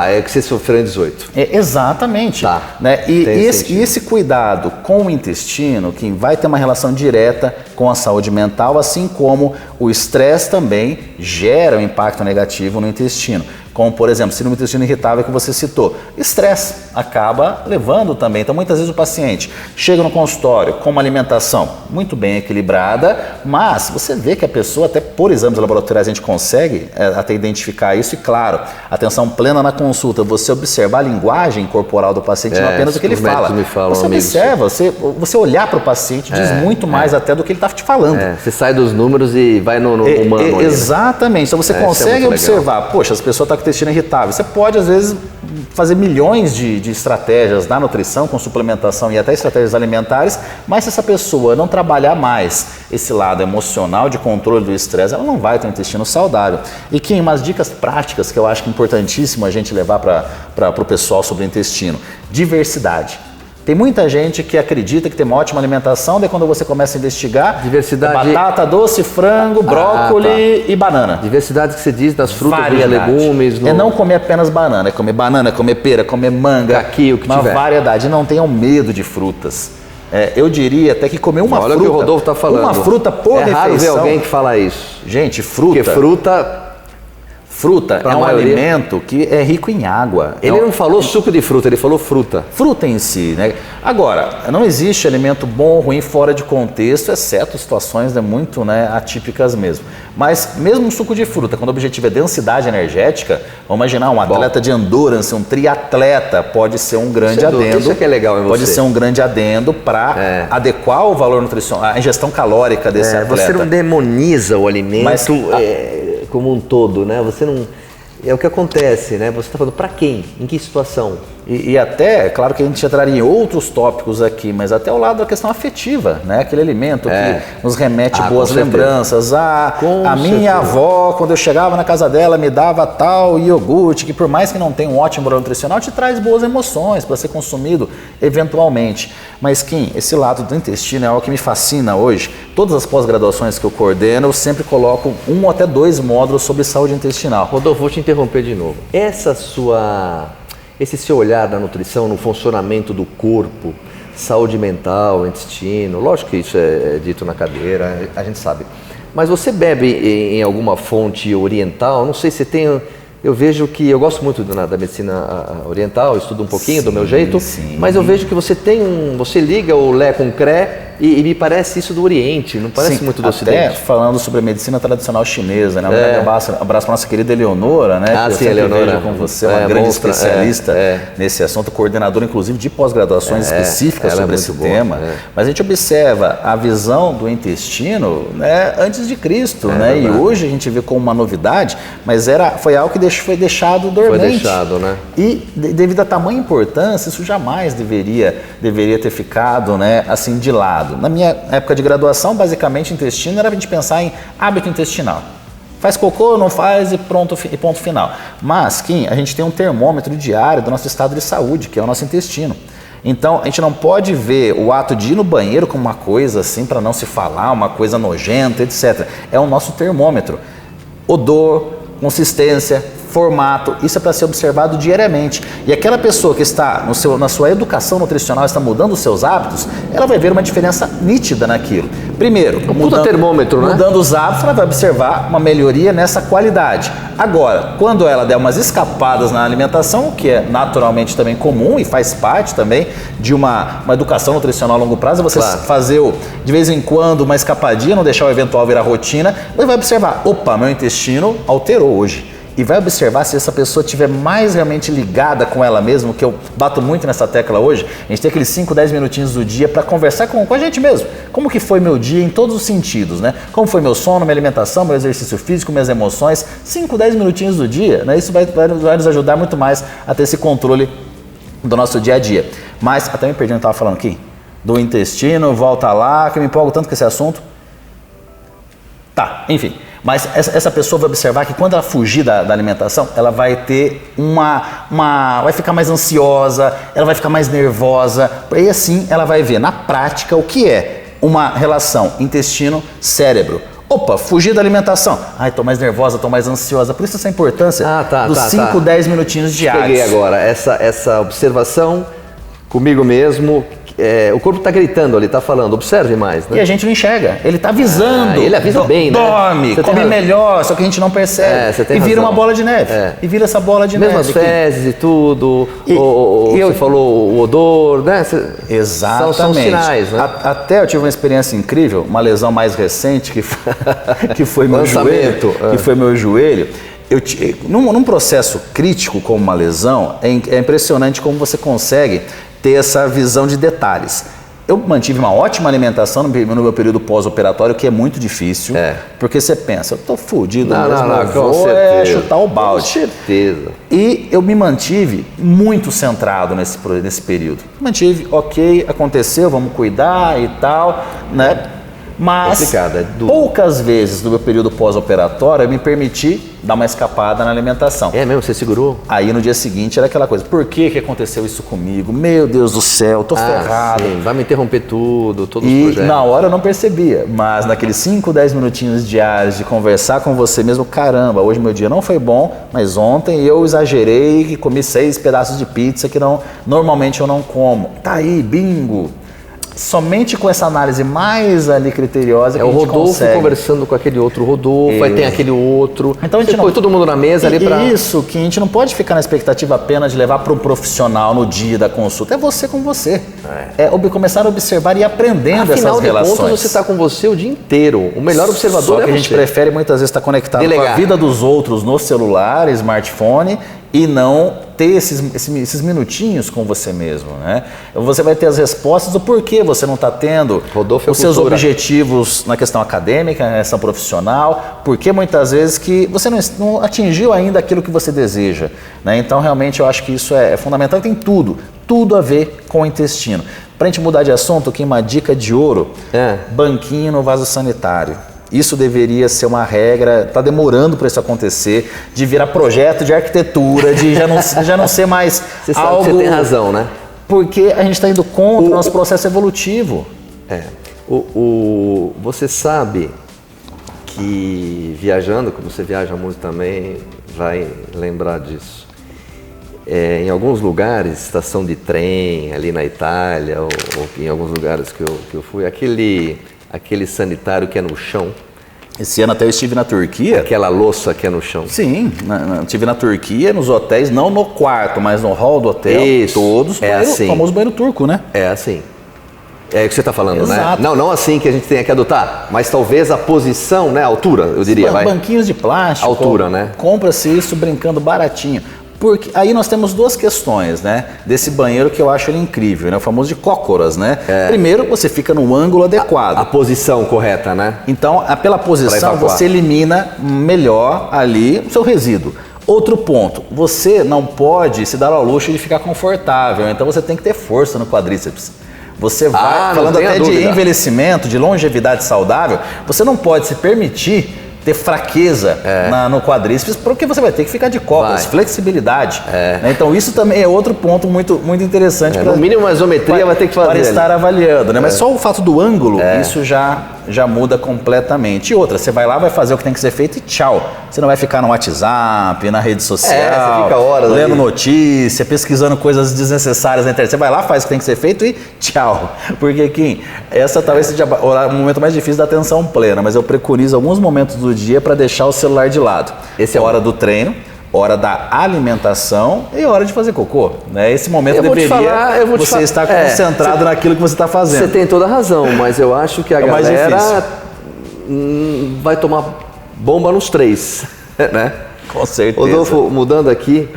É que você sofreu em 18. Exatamente. Né? E esse cuidado com o intestino, que vai ter uma relação direta com a saúde mental, assim como o estresse também gera um impacto negativo no intestino. Como, por exemplo, síndrome do intestino irritável que você citou. Estresse acaba levando também. Então, muitas vezes o paciente chega no consultório com uma alimentação muito bem equilibrada, mas você vê que a pessoa, até por exames laboratoriais, a gente consegue até identificar isso. E, claro, atenção plena na consulta, você observar a linguagem corporal do paciente, não apenas o que ele fala. Você observa, você olhar para o paciente diz muito mais até do que ele está te falando. Você sai dos números e vai no humano. Exatamente. Então, você consegue observar, poxa, as pessoas estão com o intestino irritável. Você pode, às vezes, fazer milhões de estratégias na nutrição, com suplementação e até estratégias alimentares, mas se essa pessoa não trabalhar mais esse lado emocional de controle do estresse, ela não vai ter um intestino saudável. E que umas dicas práticas que eu acho que é importantíssimo a gente levar para o pessoal sobre o intestino. Diversidade. Tem muita gente que acredita que tem uma ótima alimentação, daí quando você começa a investigar, diversidade... batata doce, frango, brócolis e banana. Diversidade que você diz das frutas, dos legumes... É não comer apenas banana, é comer pera, comer manga, caqui, o que uma tiver. Variedade. Não tenham medo de frutas. Eu diria até que comer uma fruta... Olha o que o Rodolfo está falando. Uma fruta por refeição... É raro ver alguém que fala isso. Gente, fruta... Porque Fruta Pra é um maioria. alimento que é rico em água. Ele não falou suco de fruta, ele falou fruta. Fruta em si, né? Agora, não existe alimento bom ou ruim fora de contexto, exceto situações muito, né, atípicas mesmo. Mas mesmo um suco de fruta, quando o objetivo é densidade energética, vamos imaginar um atleta de endurance, um triatleta, pode ser um grande adendo. Isso é que é legal em você. Pode ser um grande adendo para adequar o valor nutricional, a ingestão calórica desse atleta. Você não demoniza o alimento Mas, como um todo, né? Você não... É o que acontece, né? Você está falando para quem? Em que situação? E até, claro que a gente entraria em outros tópicos aqui, mas até ao lado da questão afetiva, né? Aquele alimento que nos remete boas lembranças. A minha avó, quando eu chegava na casa dela, me dava tal iogurte, que por mais que não tenha um ótimo valor nutricional, te traz boas emoções para ser consumido eventualmente. Mas, Kim, esse lado do intestino é algo que me fascina hoje. Todas as pós-graduações que eu coordeno, eu sempre coloco 1 ou até 2 módulos sobre saúde intestinal. Rodolfo, vou te interromper de novo. Esse seu olhar na nutrição, no funcionamento do corpo, saúde mental, intestino, lógico que isso é dito na cadeira, a gente sabe. Mas você bebe em alguma fonte oriental? Não sei se tem... Eu vejo que... Eu gosto muito da medicina oriental, estudo um pouquinho do meu jeito, mas eu vejo que você tem você liga o Lé com o Cré e me parece isso do Oriente, não parece muito do Ocidente. Até falando sobre a medicina tradicional chinesa, né? Um abraço para nossa querida Eleonora, né? Ah, sim, Eleonora. Com você, uma grande especialista nesse assunto, coordenadora inclusive de pós-graduações específicas sobre esse tema. Mas a gente observa a visão do intestino, né, antes de Cristo, né? E hoje a gente vê como uma novidade, mas foi algo que foi deixado dormente. Foi deixado, né? E devido à tamanha importância, isso jamais deveria ter ficado, né, assim de lado. Na minha época de graduação, basicamente, intestino era a gente pensar em hábito intestinal. Faz cocô, não faz e ponto final. Mas, Kim, a gente tem um termômetro diário do nosso estado de saúde, que é o nosso intestino. Então, a gente não pode ver o ato de ir no banheiro como uma coisa assim, para não se falar, uma coisa nojenta, etc. É o nosso termômetro. Odor, consistência, formato, isso é para ser observado diariamente. E aquela pessoa que está na sua educação nutricional, está mudando os seus hábitos, ela vai ver uma diferença nítida naquilo. Primeiro, termômetro, né? Mudando os hábitos, ela vai observar uma melhoria nessa qualidade. Agora, quando ela der umas escapadas na alimentação, o que é naturalmente também comum e faz parte também de uma educação nutricional a longo prazo, você fazer de vez em quando uma escapadinha, não deixar o eventual virar rotina, você vai observar, opa, meu intestino alterou hoje. E vai observar se essa pessoa estiver mais realmente ligada com ela mesma, que eu bato muito nessa tecla hoje. A gente tem aqueles 5, 10 minutinhos do dia para conversar com a gente mesmo. Como que foi meu dia em todos os sentidos, né? Como foi meu sono, minha alimentação, meu exercício físico, minhas emoções. 5, 10 minutinhos do dia, né? Isso vai nos ajudar muito mais a ter esse controle do nosso dia a dia. Mas, até me perdi onde eu estava falando aqui. Do intestino, volta lá, que eu me empolgo tanto com esse assunto. Tá, enfim. Mas essa pessoa vai observar que quando ela fugir da alimentação, ela vai ter vai ficar mais ansiosa, ela vai ficar mais nervosa, e assim ela vai ver na prática o que é uma relação intestino-cérebro. Opa, fugir da alimentação. Ai, tô mais nervosa, tô mais ansiosa. Por isso essa importância dos 5, 10 minutinhos diários. Peguei agora essa observação comigo mesmo. O corpo está gritando ali, está falando, observe mais, né? E a gente não enxerga, ele está avisando. Ele avisa bem, né? Dorme, come melhor, só que a gente não percebe. E vira uma bola de neve. E vira essa bola de neve. Mesmo as fezes e tudo, você falou o odor, né? Exatamente. São sinais, né? Até eu tive uma experiência incrível, uma lesão mais recente que foi meu joelho. Que foi meu joelho. Num processo crítico como uma lesão, é impressionante como você consegue ter essa visão de detalhes. Eu mantive uma ótima alimentação no meu período pós-operatório, que é muito difícil, porque você pensa, eu tô fudido vou chutar o balde. Com certeza. E eu me mantive muito centrado nesse período. Mantive, ok, aconteceu, vamos cuidar e tal, né? Mas poucas vezes no meu período pós-operatório eu me permiti dar uma escapada na alimentação. É mesmo? Você segurou? Aí no dia seguinte era aquela coisa, por que aconteceu isso comigo? Meu Deus do céu, tô ferrado. Sim. Vai me interromper todos os projetos. E na hora eu não percebia, mas naqueles 5, 10 minutinhos diários de conversar com você mesmo, caramba, hoje meu dia não foi bom, mas ontem eu exagerei e comi 6 pedaços de pizza que normalmente eu não como. Tá aí, bingo. somente com essa análise mais ali criteriosa que É o a gente Rodolfo consegue. conversando com aquele outro Rodolfo, aí tem aquele outro. Então a gente Você põe todo mundo na mesa ali para... Isso, que a gente não pode ficar na expectativa apenas de levar para um profissional no dia da consulta. É você com você. Começar a observar e ir aprendendo Afinal essas de relações. contas, você está com você o dia inteiro. O melhor observador Só é que você. a gente prefere muitas vezes estar conectado Delegar. com a vida dos outros no celular, smartphone, e não ter esses minutinhos com você mesmo, né? Você vai ter as respostas do porquê você não está tendo Rodolfo é os seus cultura. objetivos na questão acadêmica, na questão profissional, porque muitas vezes que você não atingiu ainda aquilo que você deseja, né? Então realmente eu acho que isso é fundamental e tem tudo a ver com o intestino. Para a gente mudar de assunto, aqui uma dica de ouro, banquinho no vaso sanitário. Isso deveria ser uma regra, está demorando para isso acontecer, de virar projeto de arquitetura, de já não ser mais Você sabe algo... que você tem razão, né? Porque a gente está indo contra o nosso processo evolutivo. Você sabe que viajando, como você viaja muito também, vai lembrar disso. Em alguns lugares, estação de trem, ali na Itália, ou em alguns lugares que eu fui, aquele sanitário que é no chão, Esse ano até eu estive na Turquia. aquela louça que é no chão. Sim, estive na Turquia, nos hotéis, não no quarto, mas no hall do hotel. Isso, Todos, assim. o famoso banheiro turco, né? É assim. É o que você está falando, Exato. né? Não assim que a gente tenha que adotar, mas talvez a posição, né? A altura, eu diria, vai. Banquinhos de plástico. Altura, né? Compra-se isso brincando baratinho. Porque aí nós temos duas questões, né? Desse banheiro que eu acho ele incrível, né? O famoso de cócoras, né? Primeiro, você fica no ângulo adequado. A posição correta, né? Então, pela posição, evacuar. você elimina melhor ali o seu resíduo. Outro ponto, você não pode se dar ao luxo de ficar confortável, então você tem que ter força no quadríceps. Você vai, não falando tenha até de dúvida. envelhecimento, de longevidade saudável, você não pode se permitir ter fraqueza no quadríceps, porque você vai ter que ficar de cócoras, Vai. flexibilidade. Né? Então isso também é outro ponto muito interessante No mínimo uma isometria vai ter que fazer. para estar avaliando, né? Mas só o fato do ângulo, isso já muda completamente. E outra, você vai lá, vai fazer o que tem que ser feito e tchau. Você não vai ficar no WhatsApp, na rede social, você fica horas lendo ali. notícia, pesquisando coisas desnecessárias na internet. Você vai lá, faz o que tem que ser feito e tchau. Porque, Kim, essa talvez seja o momento mais difícil da atenção plena, mas eu preconizo alguns momentos do dia para deixar o celular de lado. Esse é hora do treino, hora da alimentação e hora de fazer cocô. Né? Esse momento Eu vou te deveria falar, você estar concentrado naquilo que você está Você fazendo. tem toda a razão, mas eu acho que a É mais galera difícil. vai tomar bomba nos três, né? Com certeza. Rodolfo, mudando aqui,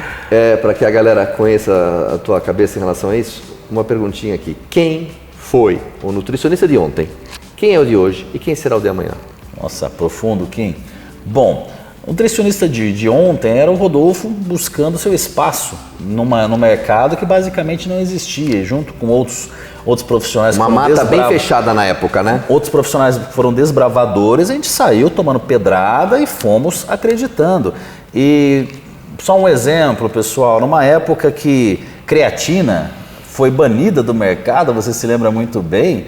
para que a galera conheça a tua cabeça em relação a isso, uma perguntinha aqui. Quem foi o nutricionista de ontem? Quem é o de hoje e quem será o de amanhã? Nossa, profundo, Kim. Bom, o nutricionista de ontem era o Rodolfo buscando seu espaço no mercado que basicamente não existia, junto com outros profissionais. Uma que foram mata bem fechada na época, né? Outros profissionais foram desbravadores, a gente saiu tomando pedrada e fomos acreditando. E só um exemplo, pessoal, numa época que creatina foi banida do mercado, você se lembra muito bem,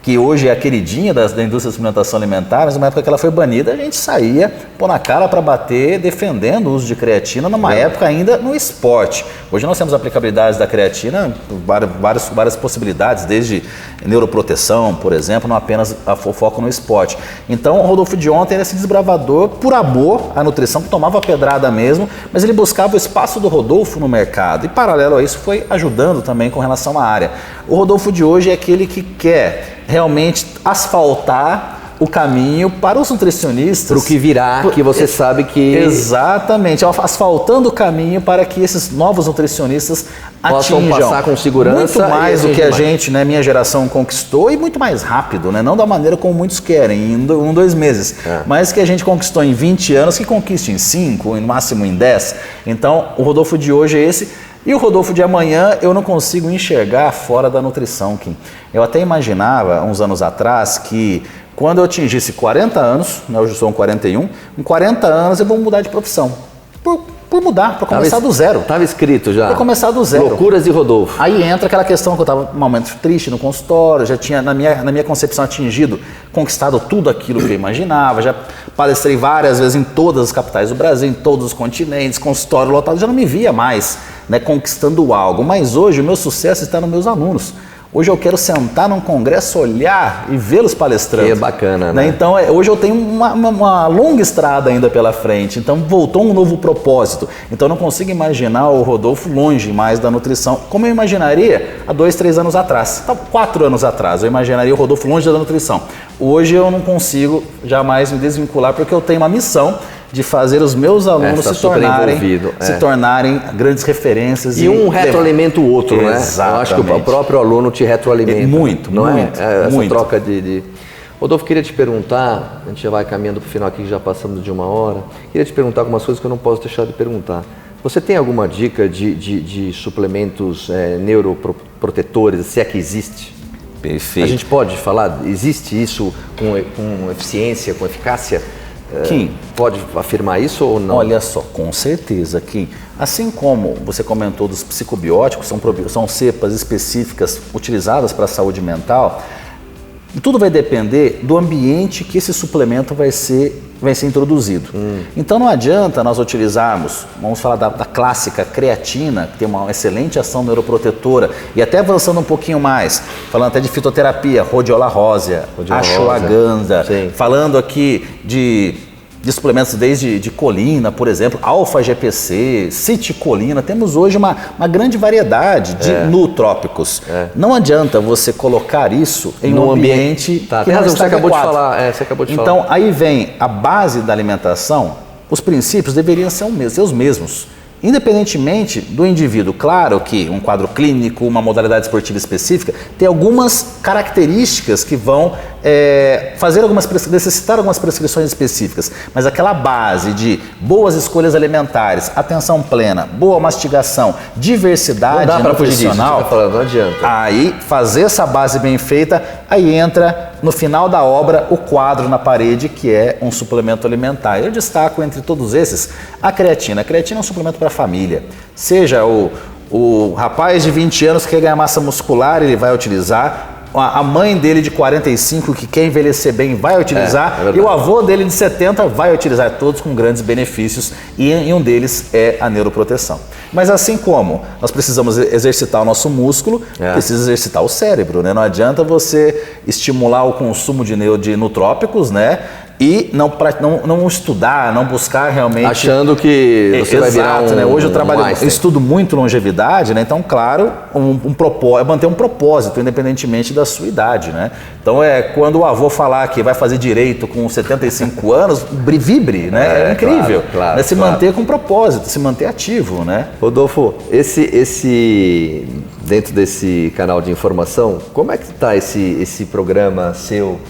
que hoje é a queridinha da indústria de suplementação alimentar, mas numa época que ela foi banida, a gente saía pôr na cara para bater, defendendo o uso de creatina, numa época ainda no esporte. Hoje nós temos aplicabilidades da creatina, várias possibilidades, desde neuroproteção, por exemplo, não apenas o foco no esporte. Então o Rodolfo de ontem era esse desbravador por amor à nutrição, que tomava pedrada mesmo, mas ele buscava o espaço do Rodolfo no mercado e paralelo a isso foi ajudando também com relação à área. O Rodolfo de hoje é aquele que quer realmente asfaltar o caminho para os nutricionistas. Para o que virá, que você sabe que... Exatamente, asfaltando o caminho para que esses novos nutricionistas possam atinjam passar com segurança muito mais e do que a mais. gente, né, minha geração conquistou, e muito mais rápido, né? Não da maneira como muitos querem, em 2 meses, mas que a gente conquistou em 20 anos, que conquiste em 5, no máximo em 10. Então, o Rodolfo de hoje é esse. E o Rodolfo de amanhã eu não consigo enxergar fora da nutrição, Kim. Eu até imaginava, uns anos atrás, que quando eu atingisse 40 anos, né, hoje eu sou um 41, em 40 anos eu vou mudar de profissão. Por mudar, para começar do zero. Estava escrito já. Para começar do zero. Loucuras de Rodolfo. Aí entra aquela questão que eu estava um momento triste no consultório, já tinha na minha concepção atingido, conquistado tudo aquilo que eu imaginava, já palestrei várias vezes em todas as capitais do Brasil, em todos os continentes, consultório lotado, já não me via mais, né, conquistando algo. Mas hoje o meu sucesso está nos meus alunos. Hoje eu quero sentar num congresso, olhar e vê-los palestrando. Que é bacana, né? Então, hoje eu tenho uma longa estrada ainda pela frente. Então, voltou um novo propósito. Então, eu não consigo imaginar o Rodolfo longe mais da nutrição, como eu imaginaria há 2, 3 anos atrás. Então, 4 anos atrás, eu imaginaria o Rodolfo longe da nutrição. Hoje eu não consigo jamais me desvincular, porque eu tenho uma missão de fazer os meus alunos se tornarem grandes referências. E um retroalimenta o outro, né? Exatamente. Eu acho que o próprio aluno te retroalimenta. Muito, não muito. É? Essa muito. troca de... Rodolfo, queria te perguntar, a gente já vai caminhando para o final aqui, que já passamos de 1 hora, queria te perguntar algumas coisas que eu não posso deixar de perguntar. Você tem alguma dica de suplementos neuroprotetores, se é que existe? Perfeito. A gente pode falar, existe isso com eficiência, com eficácia? Kim, pode afirmar isso ou não? Olha só, com certeza, Kim. Assim como você comentou dos psicobióticos, são cepas específicas utilizadas para a saúde mental, tudo vai depender do ambiente que esse suplemento vai ser introduzido. Então não adianta nós utilizarmos, vamos falar da clássica creatina, que tem uma excelente ação neuroprotetora, e até avançando um pouquinho mais, falando até de fitoterapia, rhodiola rósea, ashwagandha, falando aqui de suplementos desde colina, por exemplo, alfa-GPC, citicolina. Temos hoje uma grande variedade de nootrópicos. Não adianta você colocar isso em um ambiente que não está adequado. Você acabou de falar. Então, aí vem a base da alimentação, os princípios deveriam ser os mesmos. Independentemente do indivíduo, claro que um quadro clínico, uma modalidade esportiva específica, tem algumas características que vão necessitar algumas prescrições específicas, mas aquela base de boas escolhas alimentares, atenção plena, boa mastigação, diversidade nutricional, não adianta. Aí fazer essa base bem feita, aí entra no final da obra o quadro na parede, que é um suplemento alimentar. Eu destaco entre todos esses a creatina. A creatina é um suplemento para a família. Seja o rapaz de 20 anos que quer ganhar massa muscular, ele vai utilizar. A mãe dele de 45 que quer envelhecer bem vai utilizar. E o avô dele de 70 vai utilizar, todos com grandes benefícios. E um deles é a neuroproteção. Mas assim como nós precisamos exercitar o nosso músculo, precisa exercitar o cérebro, né? Não adianta você estimular o consumo de nootrópicos, né? E não estudar, não buscar realmente... Achando que você vai virar né? Hoje eu estudo muito longevidade, né? Então, claro, é manter um propósito, independentemente da sua idade, né? Então, quando o avô falar que vai fazer direito com 75 anos, vibre, né? É incrível. Claro, se manter com propósito, se manter ativo, né? Rodolfo, dentro desse canal de informação, como é que está esse programa seu,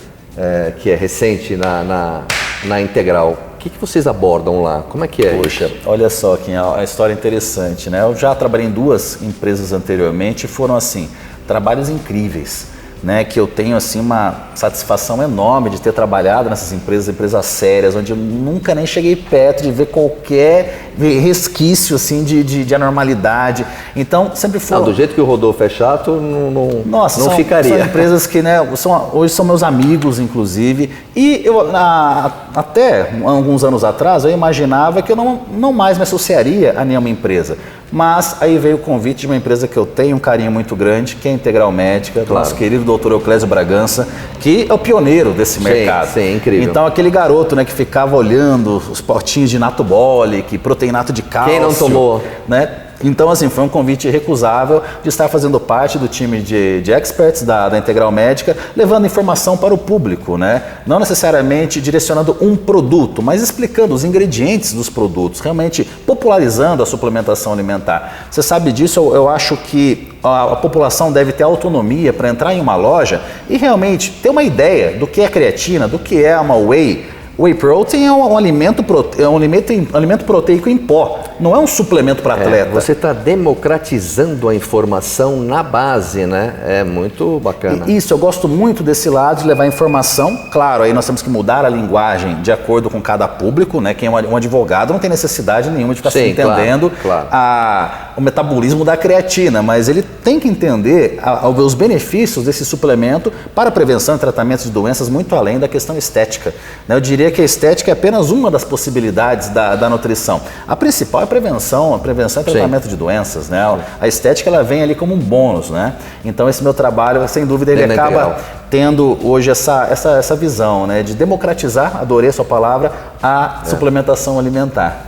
que é recente na Integral? O que vocês abordam lá? Como é que é? Poxa, olha só, Kim, a história é interessante, né? Eu já trabalhei em 2 empresas anteriormente e foram, assim, trabalhos incríveis, né? Que eu tenho, assim, uma satisfação enorme de ter trabalhado nessas empresas sérias, onde eu nunca nem cheguei perto de ver qualquer resquício, assim, de anormalidade. Então, sempre foi... do jeito que o Rodolfo é chato, não ficaria. São empresas que, né, hoje são meus amigos, inclusive, e eu, até alguns anos atrás, eu imaginava que eu não mais me associaria a nenhuma empresa. Mas aí veio o convite de uma empresa que eu tenho um carinho muito grande, que é a Integral Médica, do nosso querido doutor Euclésio Bragança, que é o pioneiro desse mercado. Sim, incrível. Então, aquele garoto, né, que ficava olhando os potinhos de natobolic, proteinato de cálcio. Quem não tomou? Né? Então, assim, foi um convite irrecusável de estar fazendo parte do time de experts da Integral Médica, levando informação para o público, né? Não necessariamente direcionando um produto, mas explicando os ingredientes dos produtos, realmente popularizando a suplementação alimentar. Você sabe disso, eu acho que a população deve ter autonomia para entrar em uma loja e realmente ter uma ideia do que é creatina, do que é uma whey. Whey protein é um alimento proteico em pó, não é um suplemento para atleta. Você está democratizando a informação na base, né? É muito bacana. Isso, eu gosto muito desse lado de levar informação. Claro, aí nós temos que mudar a linguagem de acordo com cada público, né? Quem é um advogado não tem necessidade nenhuma de ficar se entendendo o metabolismo da creatina, mas ele tem que entender os benefícios desse suplemento para prevenção e tratamento de doenças muito além da questão estética, né? Eu diria diria que a estética é apenas uma das possibilidades da nutrição. A principal é a prevenção e tratamento de doenças, né? A estética, ela vem ali como um bônus, né? Então esse meu trabalho, sem dúvida, ele acaba tendo hoje essa visão, né? De democratizar, adorei a sua palavra, a suplementação alimentar.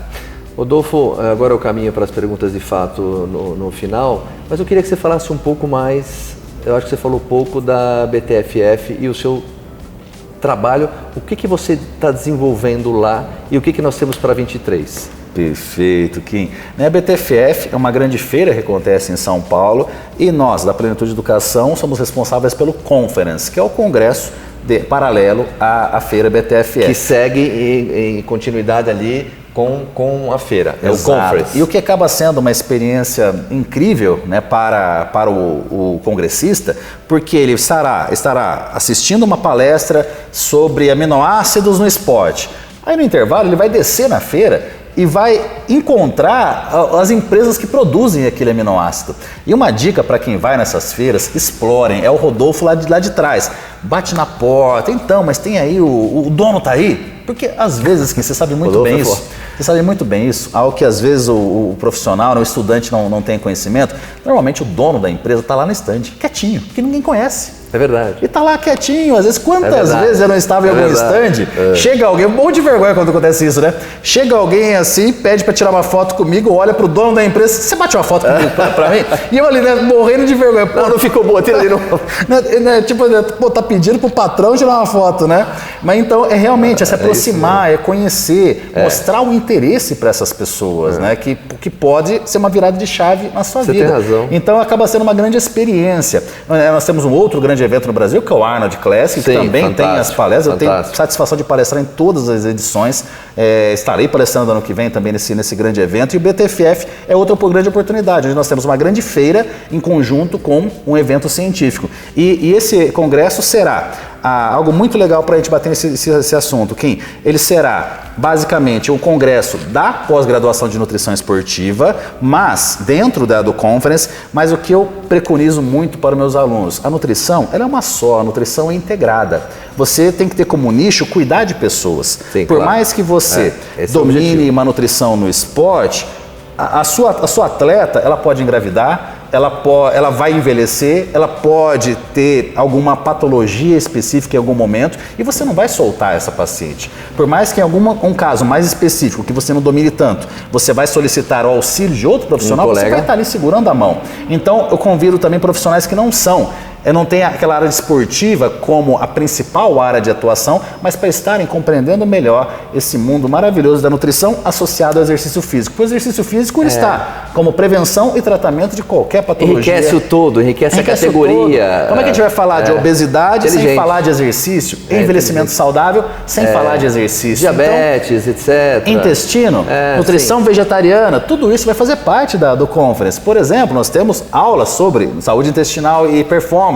Rodolfo, agora eu caminho para as perguntas de fato no final, mas eu queria que você falasse um pouco mais, eu acho que você falou pouco da BTFF e o seu trabalho, o que você está desenvolvendo lá e o que nós temos para 23? Perfeito, Kim. A BTFF é uma grande feira que acontece em São Paulo e nós, da Plenitude Educação, somos responsáveis pelo Conference, que é o congresso paralelo à feira BTFF. Que segue em continuidade ali com a feira, é Exato. O Conference. E o que acaba sendo uma experiência incrível, né, para o congressista, porque ele estará assistindo uma palestra sobre aminoácidos no esporte. Aí no intervalo ele vai descer na feira e vai encontrar as empresas que produzem aquele aminoácido. E uma dica para quem vai nessas feiras, explorem, é o Rodolfo lá de trás. Bate na porta, então, mas tem aí, o dono tá aí? Porque às vezes, você sabe muito bem isso, você sabe muito bem isso, algo que às vezes o profissional, o estudante não tem conhecimento, normalmente o dono da empresa está lá no estande, quietinho, que ninguém conhece. É verdade. E tá lá quietinho, às vezes, quantas vezes eu não estava em algum estande, chega alguém, um monte de vergonha quando acontece isso, né? Chega alguém assim, pede para tirar uma foto comigo, olha pro dono da empresa, você bate uma foto comigo pra mim? E eu ali, né, morrendo de vergonha. Pô, não ficou boa, tira ali. Tipo, pô, tá pedindo pro patrão tirar uma foto, né? Mas então, é realmente, é se aproximar, é conhecer, mostrar o interesse para essas pessoas, né? Que pode ser uma virada de chave na sua vida. Você tem razão. Então, acaba sendo uma grande experiência. Nós temos um outro grande evento no Brasil, que é o Arnold Classic, que também tem as palestras. Eu tenho satisfação de palestrar em todas as edições. Estarei palestrando ano que vem também nesse grande evento. E o BTFF é outra grande oportunidade, onde nós temos uma grande feira em conjunto com um evento científico. E esse congresso será algo muito legal para a gente bater nesse assunto, Kim. Ele será basicamente um congresso da pós-graduação de nutrição esportiva, mas dentro do Conference, mas o que eu preconizo muito para os meus alunos, a nutrição, ela é uma só, a nutrição é integrada. Você tem que ter como nicho cuidar de pessoas. Sim, Por mais que você domine uma nutrição no esporte, a sua atleta, ela pode engravidar, ela vai envelhecer, ela pode ter alguma patologia específica em algum momento e você não vai soltar essa paciente. Por mais que em um caso mais específico, que você não domine tanto, você vai solicitar o auxílio de outro profissional, você vai estar ali segurando a mão. Então, eu convido também profissionais que não tem aquela área esportiva como a principal área de atuação, mas para estarem compreendendo melhor esse mundo maravilhoso da nutrição associado ao exercício físico. Porque o exercício físico está como prevenção e tratamento de qualquer patologia. Enriquece o todo, enriquece a categoria. Como é que a gente vai falar de obesidade sem falar de exercício? Envelhecimento saudável sem falar de exercício? Diabetes, então, etc. Intestino, nutrição vegetariana, tudo isso vai fazer parte do Conference. Por exemplo, nós temos aulas sobre saúde intestinal e performance.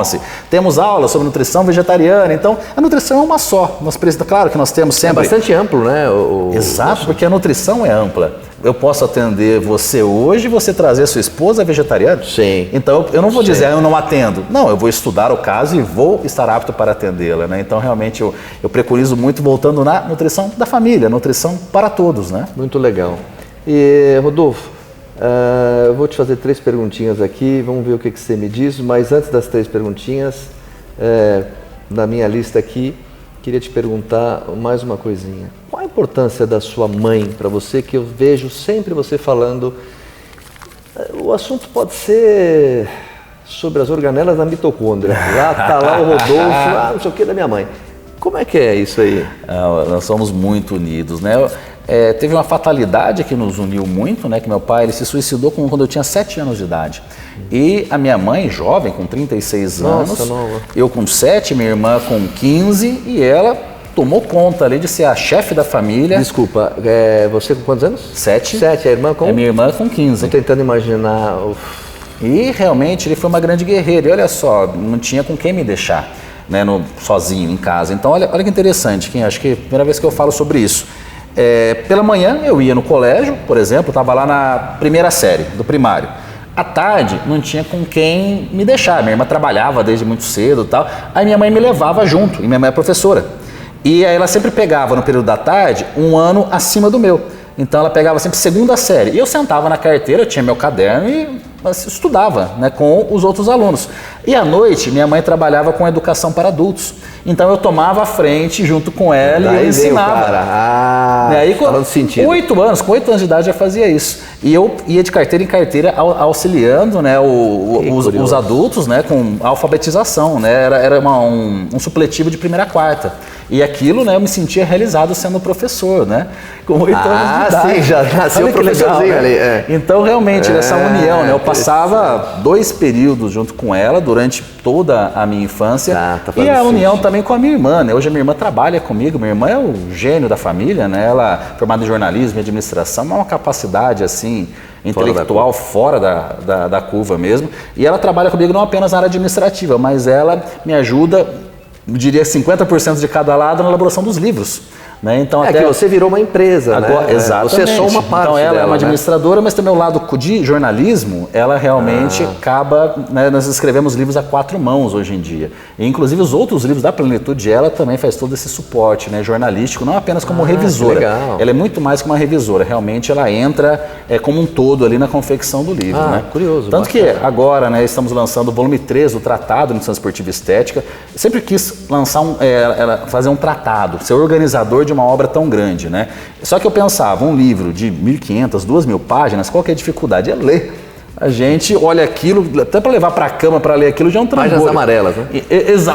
Temos aulas sobre nutrição vegetariana, então a nutrição é uma só. Claro que nós temos sempre... É bastante amplo, né? Exato, porque a nutrição é ampla. Eu posso atender você hoje e você trazer sua esposa vegetariana? Sim. Então eu não vou dizer, eu não atendo. Não, eu vou estudar o caso e vou estar apto para atendê-la, né? Então realmente eu preconizo muito voltando na nutrição da família, nutrição para todos, né? Muito legal. E Rodolfo, eu vou te fazer 3 perguntinhas aqui, vamos ver o que você me diz, mas antes das 3 perguntinhas, na minha lista aqui, queria te perguntar mais uma coisinha. Qual a importância da sua mãe para você, que eu vejo sempre você falando, o assunto pode ser sobre as organelas da mitocôndria, tá lá o Rodolfo, não sei o que, da minha mãe. Como é que é isso aí? Nós somos muito unidos, né? Teve uma fatalidade que nos uniu muito, né? Que meu pai ele se suicidou quando eu tinha 7 anos de idade. E a minha mãe, jovem, com 36 anos, nova. Eu com 7, minha irmã com 15, e ela tomou conta ali de ser a chefe da família. Desculpa, você com quantos anos? 7. 7, a irmã com? Minha irmã com 15. Estou tentando imaginar. E realmente ele foi uma grande guerreira. E olha só, não tinha com quem me deixar, né, sozinho em casa. Então olha que interessante, Kim, acho que é a primeira vez que eu falo sobre isso. Pela manhã eu ia no colégio, por exemplo, estava lá na primeira série do primário. À tarde não tinha com quem me deixar, minha irmã trabalhava desde muito cedo e tal, aí minha mãe me levava junto, e minha mãe é professora. E aí ela sempre pegava no período da tarde um ano acima do meu. Então ela pegava sempre segunda série. E eu sentava na carteira, eu tinha meu caderno e estudava, né, com os outros alunos. E à noite, minha mãe trabalhava com educação para adultos. Então eu tomava a frente junto com ela e eu ensinava. E aí, com 8 anos de idade já fazia isso. E eu ia de carteira em carteira auxiliando, né, os adultos, né, com alfabetização. Né, era um supletivo de primeira a quarta. E aquilo, né, eu me sentia realizado sendo professor, né? Com 8 anos de idade. Sim, já nasceu professorzinho legal, ali. Né? Então, realmente, essa união, né? Eu passava 2 períodos junto com ela durante toda a minha infância. E a união também com a minha irmã, né? Hoje a minha irmã trabalha comigo, minha irmã é o gênio da família, né? Ela é formada em jornalismo e administração, é uma capacidade, assim, intelectual fora da curva mesmo. E ela trabalha comigo não apenas na área administrativa, mas ela me ajuda, eu diria 50% de cada lado na elaboração dos livros. Né? Então, até que você virou uma empresa, agora, né? Exatamente. Você é só uma parte Então ela dela, é uma administradora, mas também o lado de jornalismo, ela realmente acaba, né, nós escrevemos livros a 4 mãos hoje em dia. E, inclusive os outros livros da Plenitude, ela também faz todo esse suporte, né, jornalístico, não apenas como revisora. Legal. Ela é muito mais que uma revisora, realmente ela entra como um todo ali na confecção do livro. Né? Curioso. Tanto bacana. Que agora, né, estamos lançando o volume 3 do Tratado de Nutrição Esportiva e Estética. Eu sempre quis lançar fazer um tratado, ser organizador de uma obra tão grande, né? Só que eu pensava, um livro de 1.500, 2.000 páginas, qual que é a dificuldade? É ler. A gente olha aquilo, até para levar para a cama para ler aquilo já é um trambolho. Páginas amarelas, né?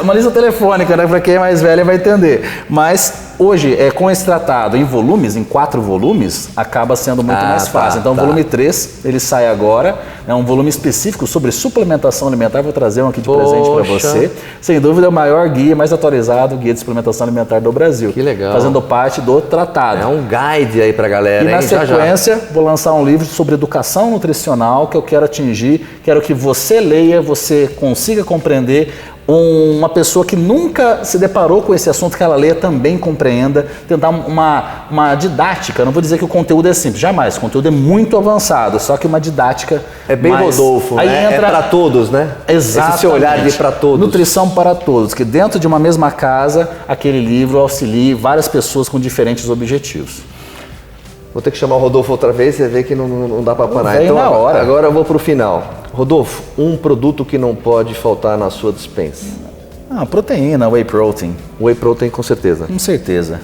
Uma lista telefônica, né? Para quem é mais velho vai entender. Mas hoje, com esse tratado em volumes, em 4 volumes, acaba sendo muito mais fácil. Então, o volume 3, ele sai agora. É um volume específico sobre suplementação alimentar. Vou trazer um aqui de presente para você. Sem dúvida, é o maior guia, mais atualizado guia de suplementação alimentar do Brasil. Que legal. Fazendo parte do tratado. É um guide aí para a galera. E na sequência, vou lançar um livro sobre educação nutricional que eu quero atingir. Quero que você leia, você consiga compreender. Uma pessoa que nunca se deparou com esse assunto, que ela leia também compreenda, tentar uma didática. Não vou dizer que o conteúdo é simples, jamais. O conteúdo é muito avançado, só que uma didática. É bem Rodolfo, aí né? Entra... É para todos, né? Exatamente. Esse seu olhar de para todos. Nutrição para todos, que dentro de uma mesma casa, aquele livro auxilie várias pessoas com diferentes objetivos. Vou ter que chamar o Rodolfo outra vez, você vê que não dá para parar. Então, na hora. Agora eu vou para o final. Rodolfo, um produto que não pode faltar na sua despensa? Proteína, whey protein. Whey protein, com certeza. Com certeza.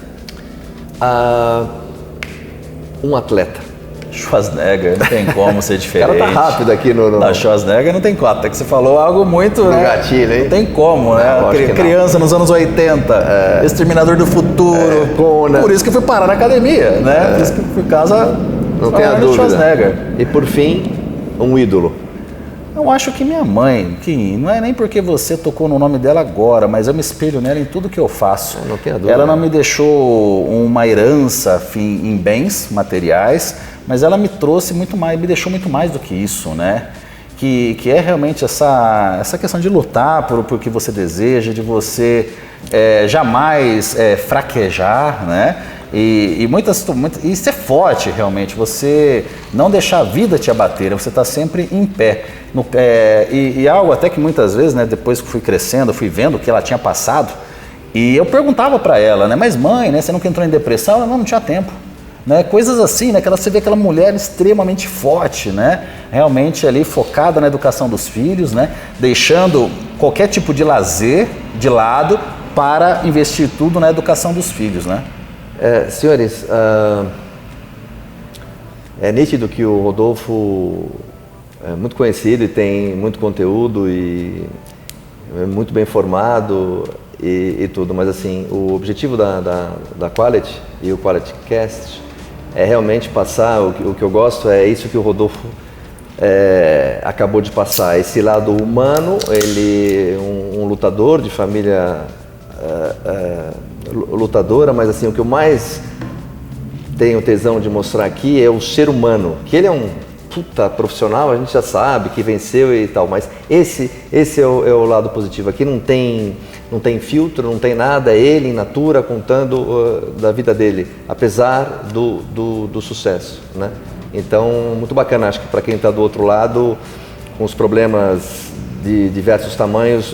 Um atleta. Schwarzenegger, não tem como ser diferente. O cara tá rápido aqui no... Não, Schwarzenegger não tem como. Até que você falou algo muito... No gatilho, hein? Não tem como, né? Criança nos anos 80, Exterminador do Futuro. Por isso que eu fui parar na academia, né? Por isso que por causa... Não tem a dúvida. Schwarzenegger. E por fim, um ídolo. Eu acho que minha mãe, que não é nem porque você tocou no nome dela agora, mas eu me espelho nela em tudo que eu faço. Não tenho dúvida. Ela não me deixou uma herança em bens materiais, mas ela me trouxe muito mais, me deixou muito mais do que isso, né? Que é realmente essa questão de lutar por que você deseja, de você jamais fraquejar, né? E ser forte realmente, você não deixar a vida te abater, você está sempre em pé. E algo até que muitas vezes, né, depois que fui crescendo, fui vendo o que ela tinha passado, e eu perguntava para ela, né, mas mãe, né, você nunca entrou em depressão? Ela não tinha tempo. Né, coisas assim, né, que você vê aquela mulher extremamente forte, né, realmente ali focada na educação dos filhos, né, deixando qualquer tipo de lazer de lado para investir tudo na educação dos filhos, né. Senhores, é nítido que o Rodolfo é muito conhecido e tem muito conteúdo e é muito bem formado e tudo, mas assim, o objetivo da Quality e o Quality Cast é realmente passar, o que eu gosto é isso que o Rodolfo acabou de passar, esse lado humano, ele um lutador de família lutadora, mas assim, o que eu mais tenho tesão de mostrar aqui é o ser humano, que ele é um puta profissional, a gente já sabe que venceu e tal, mas esse é o lado positivo. Aqui não tem filtro, não tem nada, é ele in natura contando da vida dele, apesar do sucesso, né? Então, muito bacana, acho que para quem está do outro lado, com os problemas de diversos tamanhos,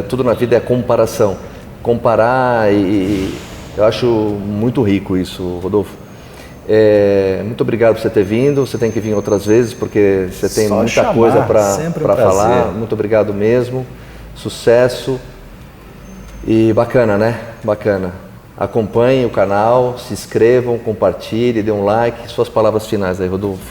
tudo na vida é comparação. Comparar Eu acho muito rico isso, Rodolfo. Muito obrigado por você ter vindo. Você tem que vir outras vezes porque você tem Só muita chamar, coisa sempre um para prazer. falar. Muito obrigado mesmo. Sucesso. E bacana, né? Bacana. Acompanhem o canal, se inscrevam, compartilhem, dê um like. Suas palavras finais aí, Rodolfo.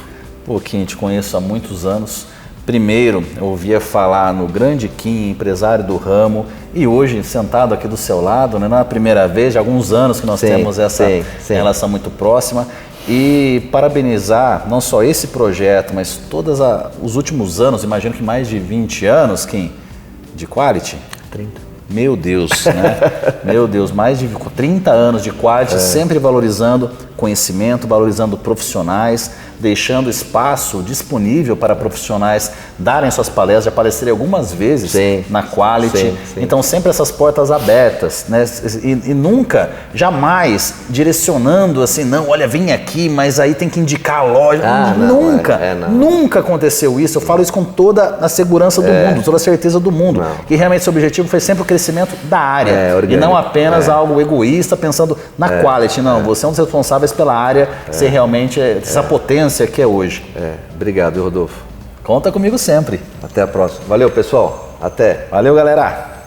Pô, Kim, te conheço há muitos anos. Primeiro, eu ouvia falar no grande Kim, empresário do ramo, e hoje, sentado aqui do seu lado, né, não é a primeira vez, já há alguns anos que nós temos essa relação muito próxima. E parabenizar não só esse projeto, mas todos os últimos anos, imagino que mais de 20 anos, Kim, de Quality? 30. Meu Deus, né? Meu Deus, mais de 30 anos de Quality, sempre valorizando conhecimento, valorizando profissionais, deixando espaço disponível para profissionais darem suas palestras. Já palestrei algumas vezes na Quality, então sempre essas portas abertas, né? E nunca, jamais direcionando assim, não, olha, vem aqui, mas aí tem que indicar a loja. Nunca aconteceu isso. Eu falo isso com toda a segurança do mundo, toda a certeza do mundo, que realmente seu objetivo foi sempre o crescimento da área e não apenas algo egoísta pensando na Quality. Não, você é um dos responsáveis pela área ser realmente essa potência que é hoje. Obrigado, Rodolfo. Conta comigo sempre. Até a próxima. Valeu, pessoal. Até. Valeu, galera.